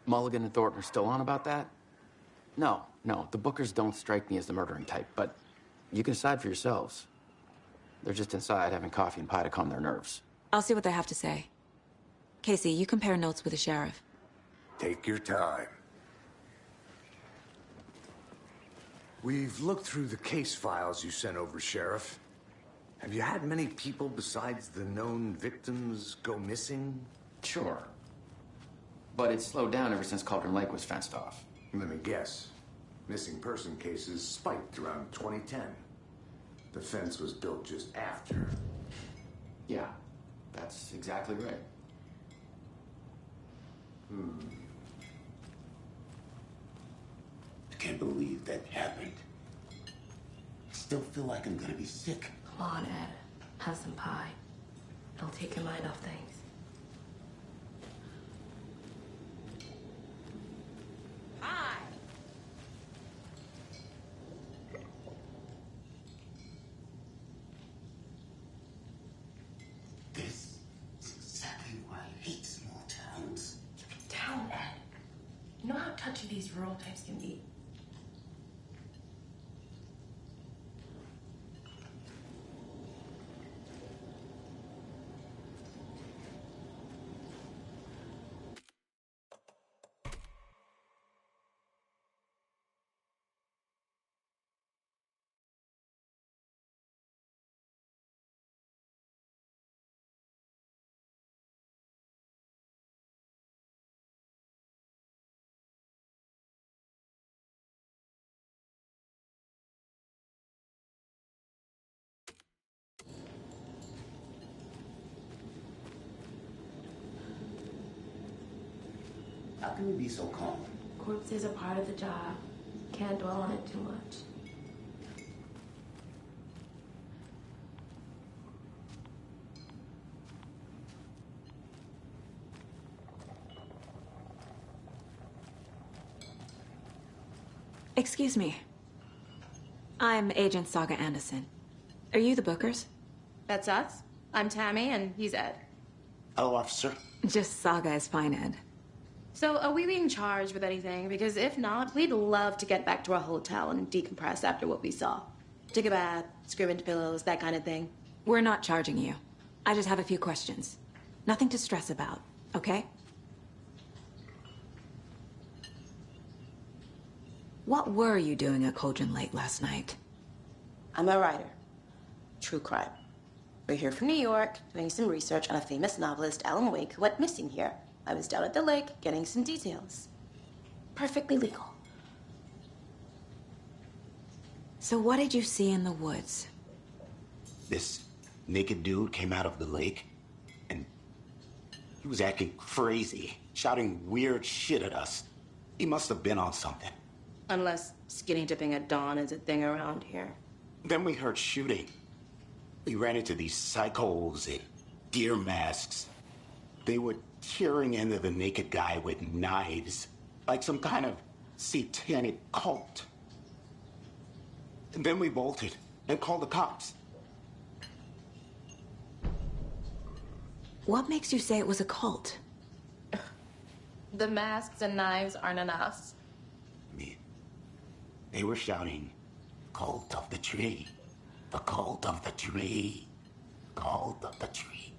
Mulligan and Thornton are still on about that? No, the Bookers don't strike me as the murdering type, but you can decide for yourselves. They're just inside having coffee and pie to calm their nerves. I'll see what they have to say. Casey, you compare notes with the sheriff. Take your time. We've looked through the case files you sent over, Sheriff. Have you had many people besides the known victims go missing? Sure. But it's slowed down ever since Cauldron Lake was fenced off. Let me guess. Missing person cases spiked around 2010. The fence was built just after. Yeah, that's exactly right. I can't believe that happened. I still feel like I'm gonna be sick. Come on, Ed. Have some pie. It'll take your mind off things. Pie! This is exactly why I hate small towns. Down, Ed. You know how touchy these rural types can be. How can you be so calm? Corpses are part of the job. Can't dwell on it too much. Excuse me. I'm Agent Saga Anderson. Are you the Bookers? That's us. I'm Tammy, and he's Ed. Hello, officer. Just Saga is fine, Ed. So, are we being charged with anything? Because if not, we'd love to get back to our hotel and decompress after what we saw. Take a bath, scream into pillows, that kind of thing. We're not charging you. I just have a few questions. Nothing to stress about, okay? What were you doing at Cauldron Lake last night? I'm a writer. True crime. We're here from New York, doing some research on a famous novelist, Alan Wake, who went missing here. I was down at the lake, getting some details. Perfectly legal. So what did you see in the woods? This naked dude came out of the lake, and he was acting crazy, shouting weird shit at us. He must have been on something. Unless skinny dipping at dawn is a thing around here. Then we heard shooting. We ran into these psychos in deer masks. They were tearing into the naked guy with knives, like some kind of satanic cult. And then we bolted and called the cops. What makes you say it was a cult? The masks and knives aren't enough. They were shouting, "Cult of the tree, the cult of the tree, cult of the tree."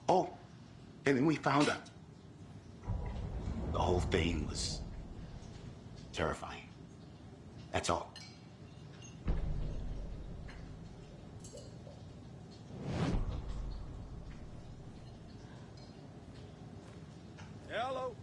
Oh, and then we found out. The whole thing was terrifying. That's all. Hello.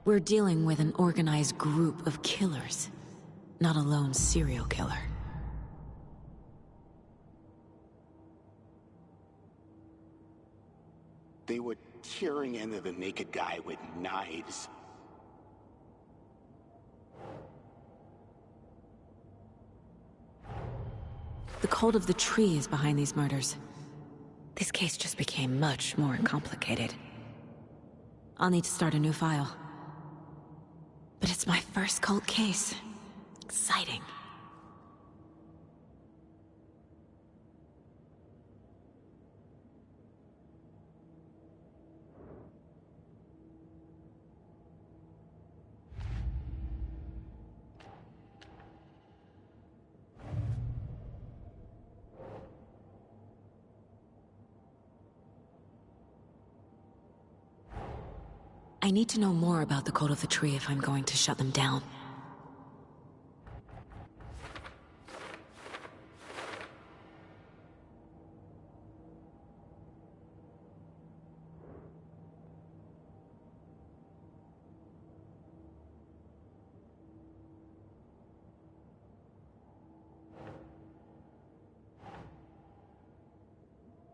We're dealing with an organized group of killers, not a lone serial killer. They were tearing into the naked guy with knives. The cult of the tree is behind these murders. This case just became much more complicated. I'll need to start a new file. But it's my first cult case. Exciting. I need to know more about the Cult of the Tree if I'm going to shut them down.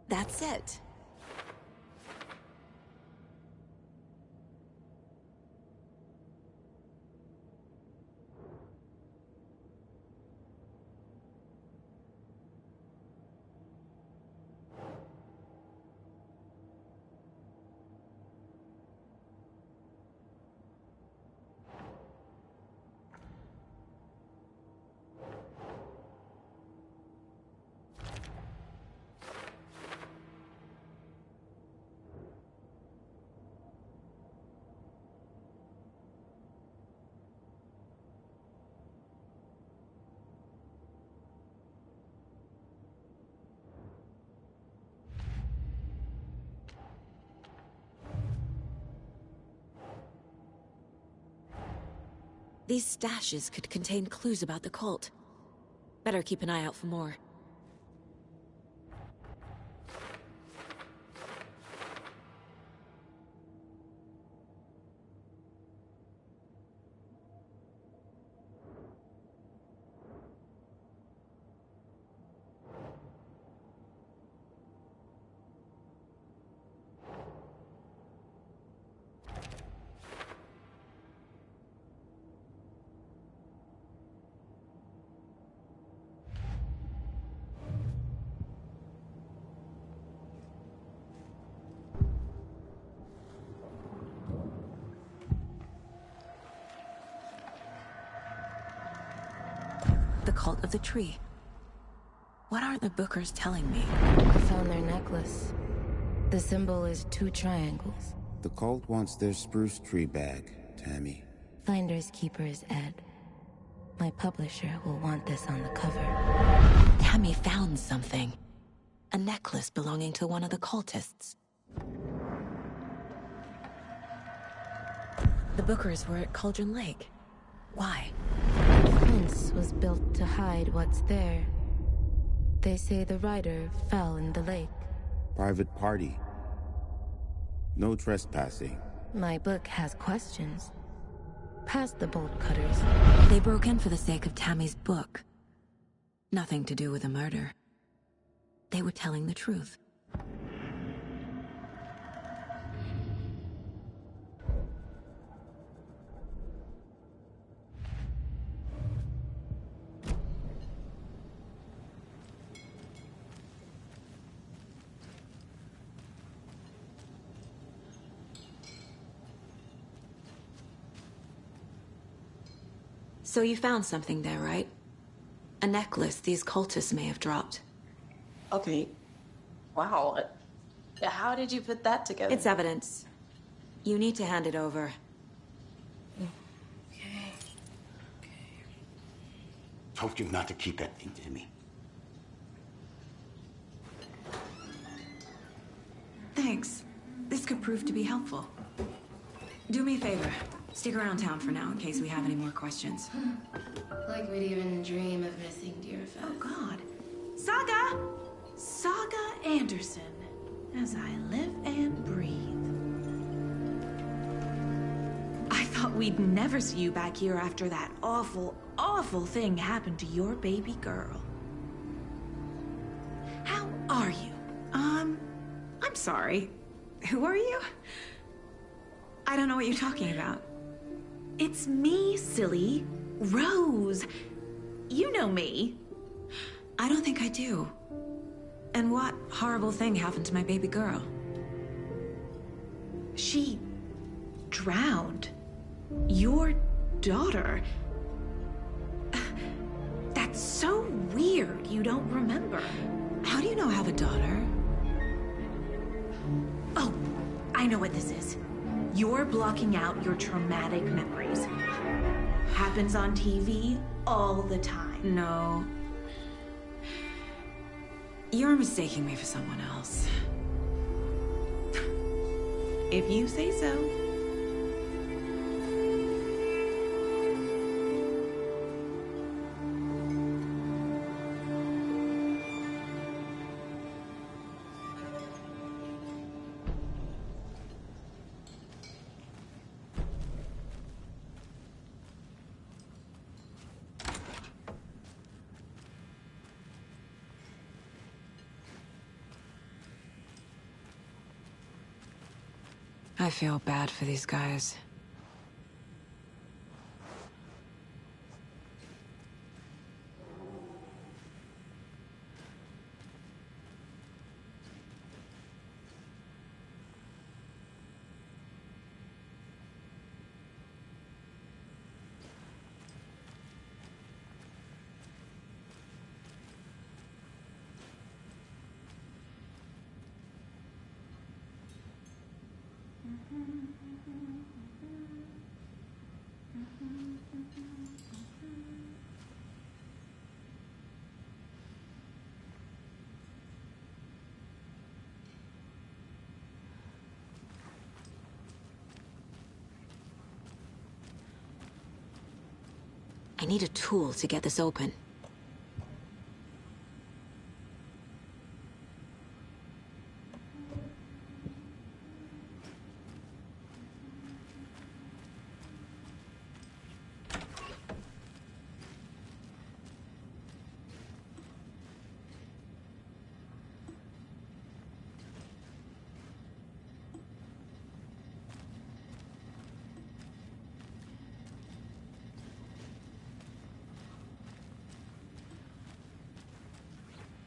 That's it. These stashes could contain clues about the cult. Better keep an eye out for more. Cult of the Tree. What aren't the Bookers telling me? I found their necklace. The symbol is 2 triangles. The cult wants their spruce tree back, Tammy. Finders Keepers, Ed. My publisher will want this on the cover. Tammy found something. A necklace belonging to one of the cultists. The Bookers were at Cauldron Lake. Why? The fence was built to hide what's there. They say the rider fell in the lake. Private party. No trespassing. My book has questions. Past the bolt cutters. They broke in for the sake of Tammy's book. Nothing to do with a murder. They were telling the truth. So you found something there, right? A necklace these cultists may have dropped. Okay. Wow. How did you put that together? It's evidence. You need to hand it over. Told you not to keep that thing to me. Thanks. This could prove to be helpful. Do me a favor. Stick around town for now in case we have any more questions. Like we'd even dream of missing Deerfest. Oh, God. Saga! Saga Anderson. As I live and breathe. I thought we'd never see you back here after that awful, awful thing happened to your baby girl. How are you? I'm sorry. Who are you? I don't know what you're talking about. It's me, silly. Rose. You know me. I don't think I do. And what horrible thing happened to my baby girl? She drowned. Your daughter. That's so weird you don't remember. How do you know I have a daughter? Oh, I know what this is. You're blocking out your traumatic memories. Happens on TV all the time. No. You're mistaking me for someone else. If you say so. I feel bad for these guys. I need a tool to get this open.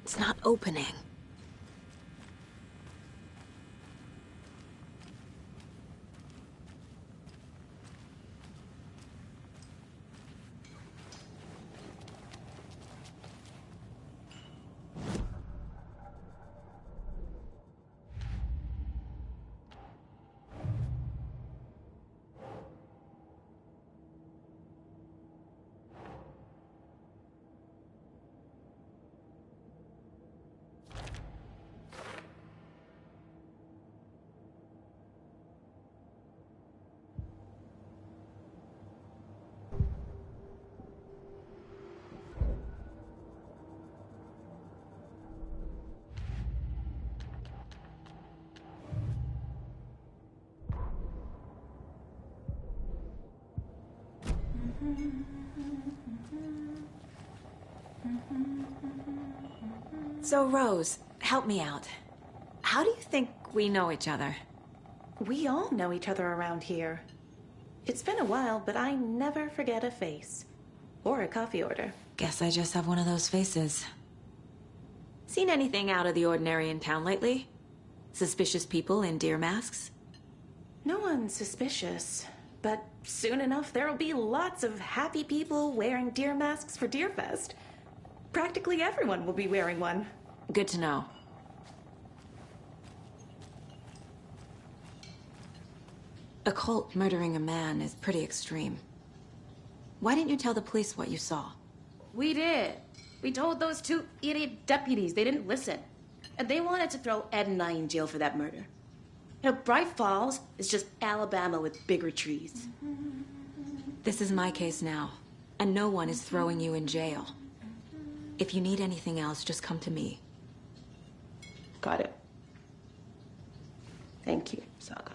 It's not opening. So, Rose, help me out. How do you think we know each other? We all know each other around here. It's been a while, but I never forget a face. Or a coffee order. Guess I just have one of those faces. Seen anything out of the ordinary in town lately? Suspicious people in deer masks? No one's suspicious. But soon enough, there'll be lots of happy people wearing deer masks for Deerfest. Practically everyone will be wearing one. Good to know. A cult murdering a man is pretty extreme. Why didn't you tell the police what you saw? We did. We told those two idiot deputies. They didn't listen. And they wanted to throw Ed and I in jail for that murder. You know, Bright Falls is just Alabama with bigger trees. This is my case now, and no one is throwing you in jail. If you need anything else, just come to me. Got it. Thank you, Saga.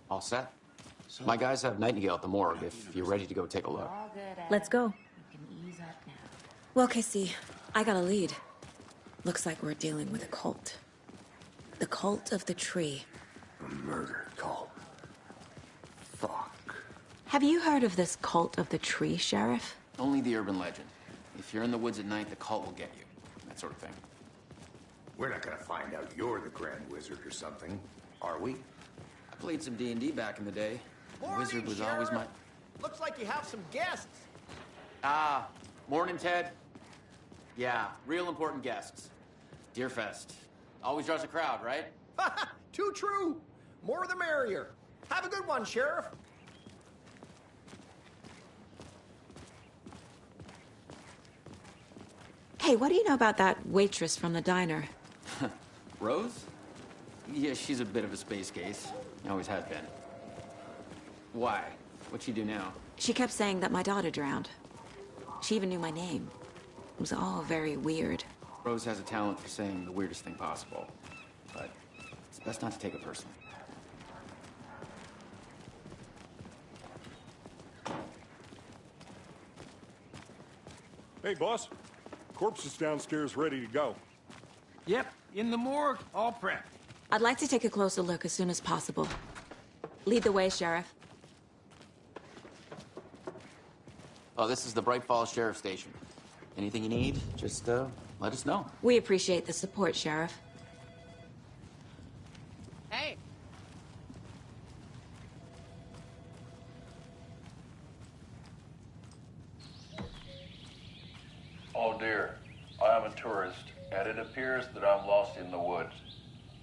All set? My guys have Nightingale at the morgue if you're ready to go take a look. Let's go. Well, Casey, I got a lead. Looks like we're dealing with a cult. The cult of the tree. A murder cult. Fuck. Have you heard of this cult of the tree, Sheriff? Only the urban legend. If you're in the woods at night, the cult will get you. That sort of thing. We're not gonna find out you're the Grand Wizard or something, are we? I played some D&D back in the day. The Morning, wizard was Sheriff. always my... Looks like you have some guests. Ah, morning, Ted. Yeah, real important guests. Deerfest. Always draws a crowd, right? Too true. More the merrier. Have a good one, Sheriff. Hey, what do you know about that waitress from the diner? Rose? Yeah, she's a bit of a space case. Always has been. Why? What'd she do now? She kept saying that my daughter drowned. She even knew my name. It was all very weird. Rose has a talent for saying the weirdest thing possible. But it's best not to take it personally. Hey, boss. Corpse is downstairs ready to go. Yep, in the morgue, all prepped. I'd like to take a closer look as soon as possible. Lead the way, Sheriff. Oh, this is the Bright Falls Sheriff Station. Anything you need, just let us know. We appreciate the support, Sheriff. Hey. Oh dear, I am a tourist, and it appears that I'm lost in the woods.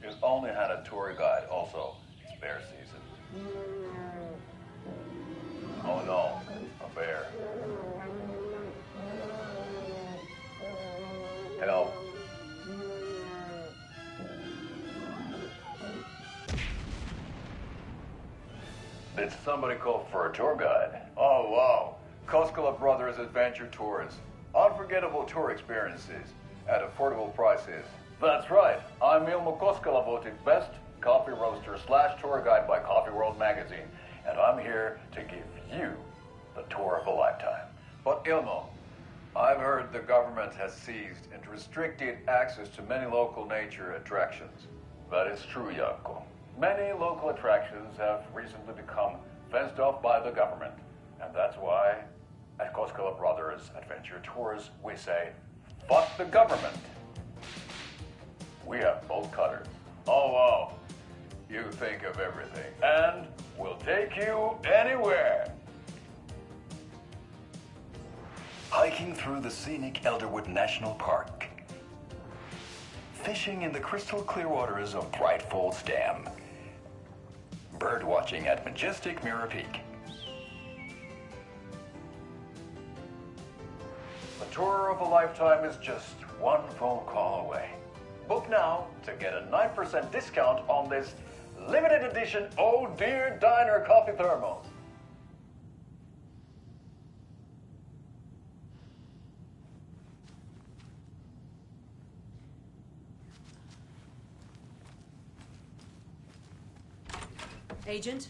You've only had a tour guide also. It's bear season. Oh no, a bear. Help. Did somebody call for a tour guide? Oh wow, Koskela Brothers Adventure Tours. Unforgettable tour experiences at affordable prices. That's right, I'm Ilmo Koskela, voted best coffee roaster / tour guide by Coffee World magazine, and I'm here to give you the tour of a lifetime. But Ilmo, I've heard the government has seized and restricted access to many local nature attractions. That is true, Jaakko. Many local attractions have recently become fenced off by the government, and that's why at Koskela Brothers Adventure Tours we say, fuck the government. We have bolt cutters. Oh wow, you think of everything, and we'll take you anywhere. Hiking through the scenic Elderwood National Park. Fishing in the crystal clear waters of Bright Falls Dam. Bird watching at majestic Mirror Peak. The tour of a lifetime is just one phone call away. Book now to get a 9% discount on this limited edition Oh Dear Diner coffee thermos. Agent?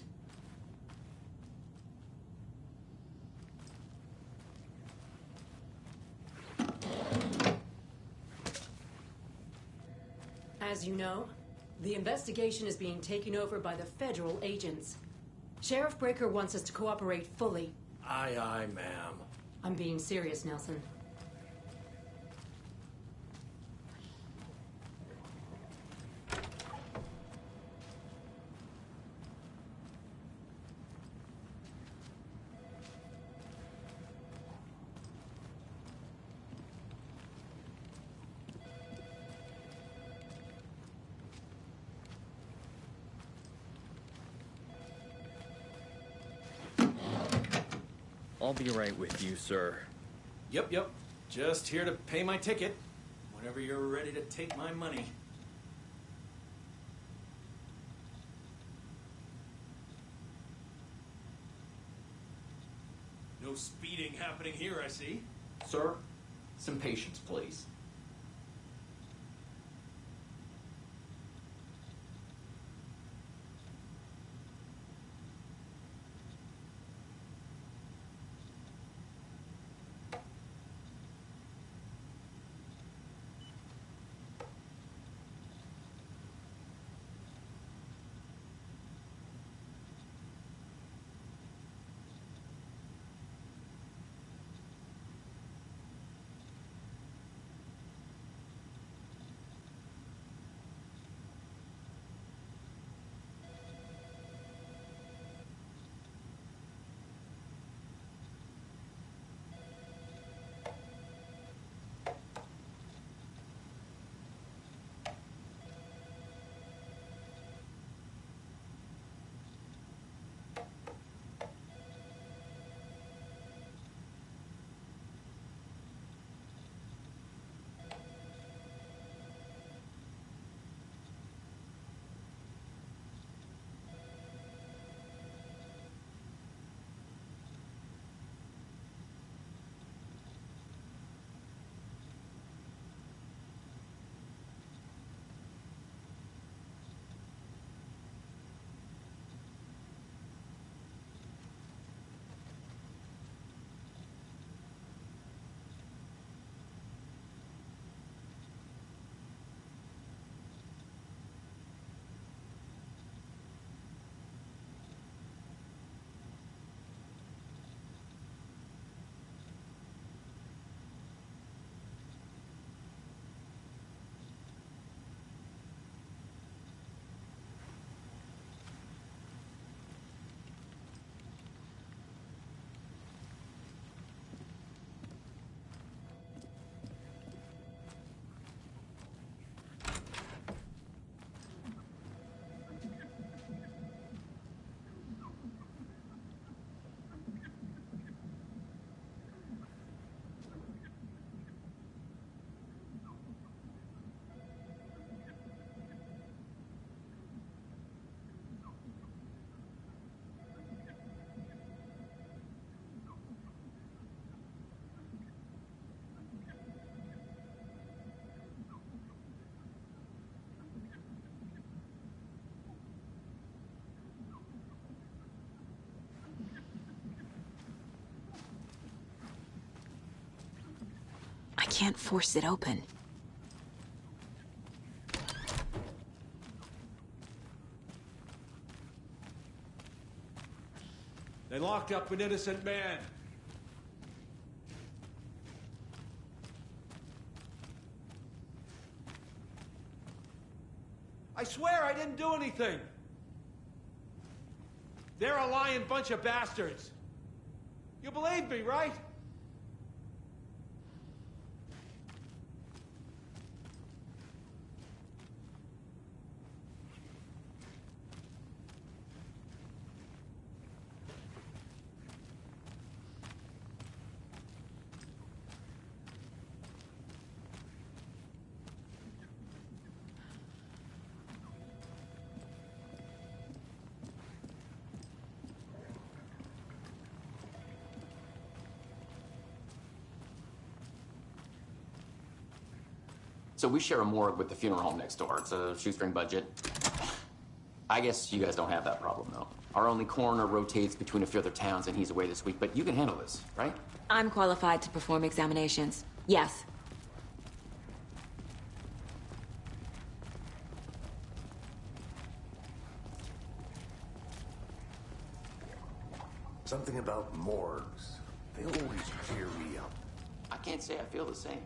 As you know, the investigation is being taken over by the federal agents. Sheriff Breaker wants us to cooperate fully. Aye, aye, ma'am. I'm being serious, Nelson. I'll be right with you, sir. Yep. Just here to pay my ticket. Whenever you're ready to take my money. No speeding happening here, I see. Sir, some patience, please. I can't force it open. They locked up an innocent man. I swear I didn't do anything. They're a lying bunch of bastards. You believe me, right? So we share a morgue with the funeral home next door. It's a shoestring budget. I guess you guys don't have that problem, though. Our only coroner rotates between a few other towns, and he's away this week, but you can handle this, right? I'm qualified to perform examinations. Yes. Something about morgues. They always cheer me up. I can't say I feel the same.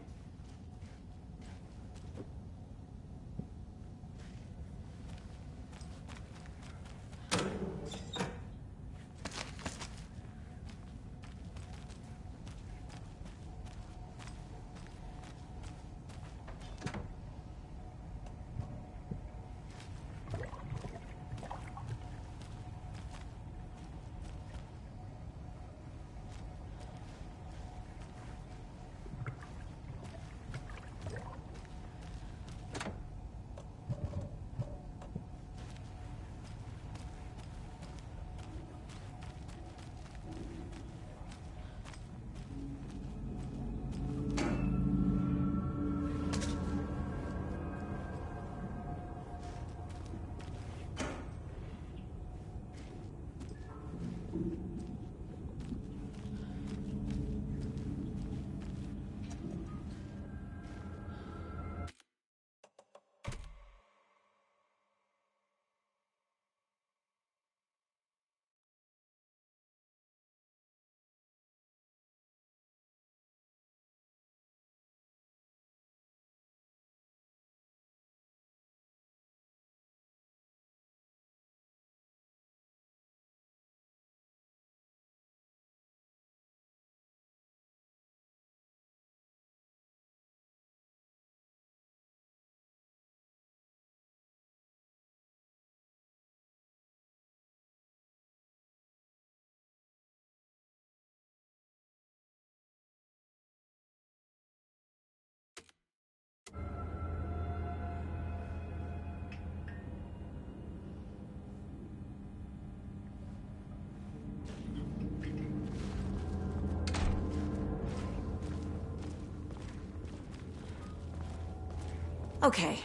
Okay.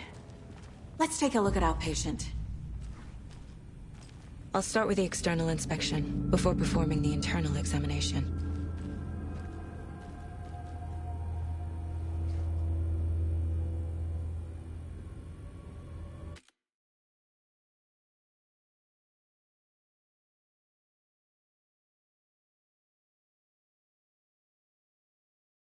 Let's take a look at our patient. I'll start with the external inspection before performing the internal examination.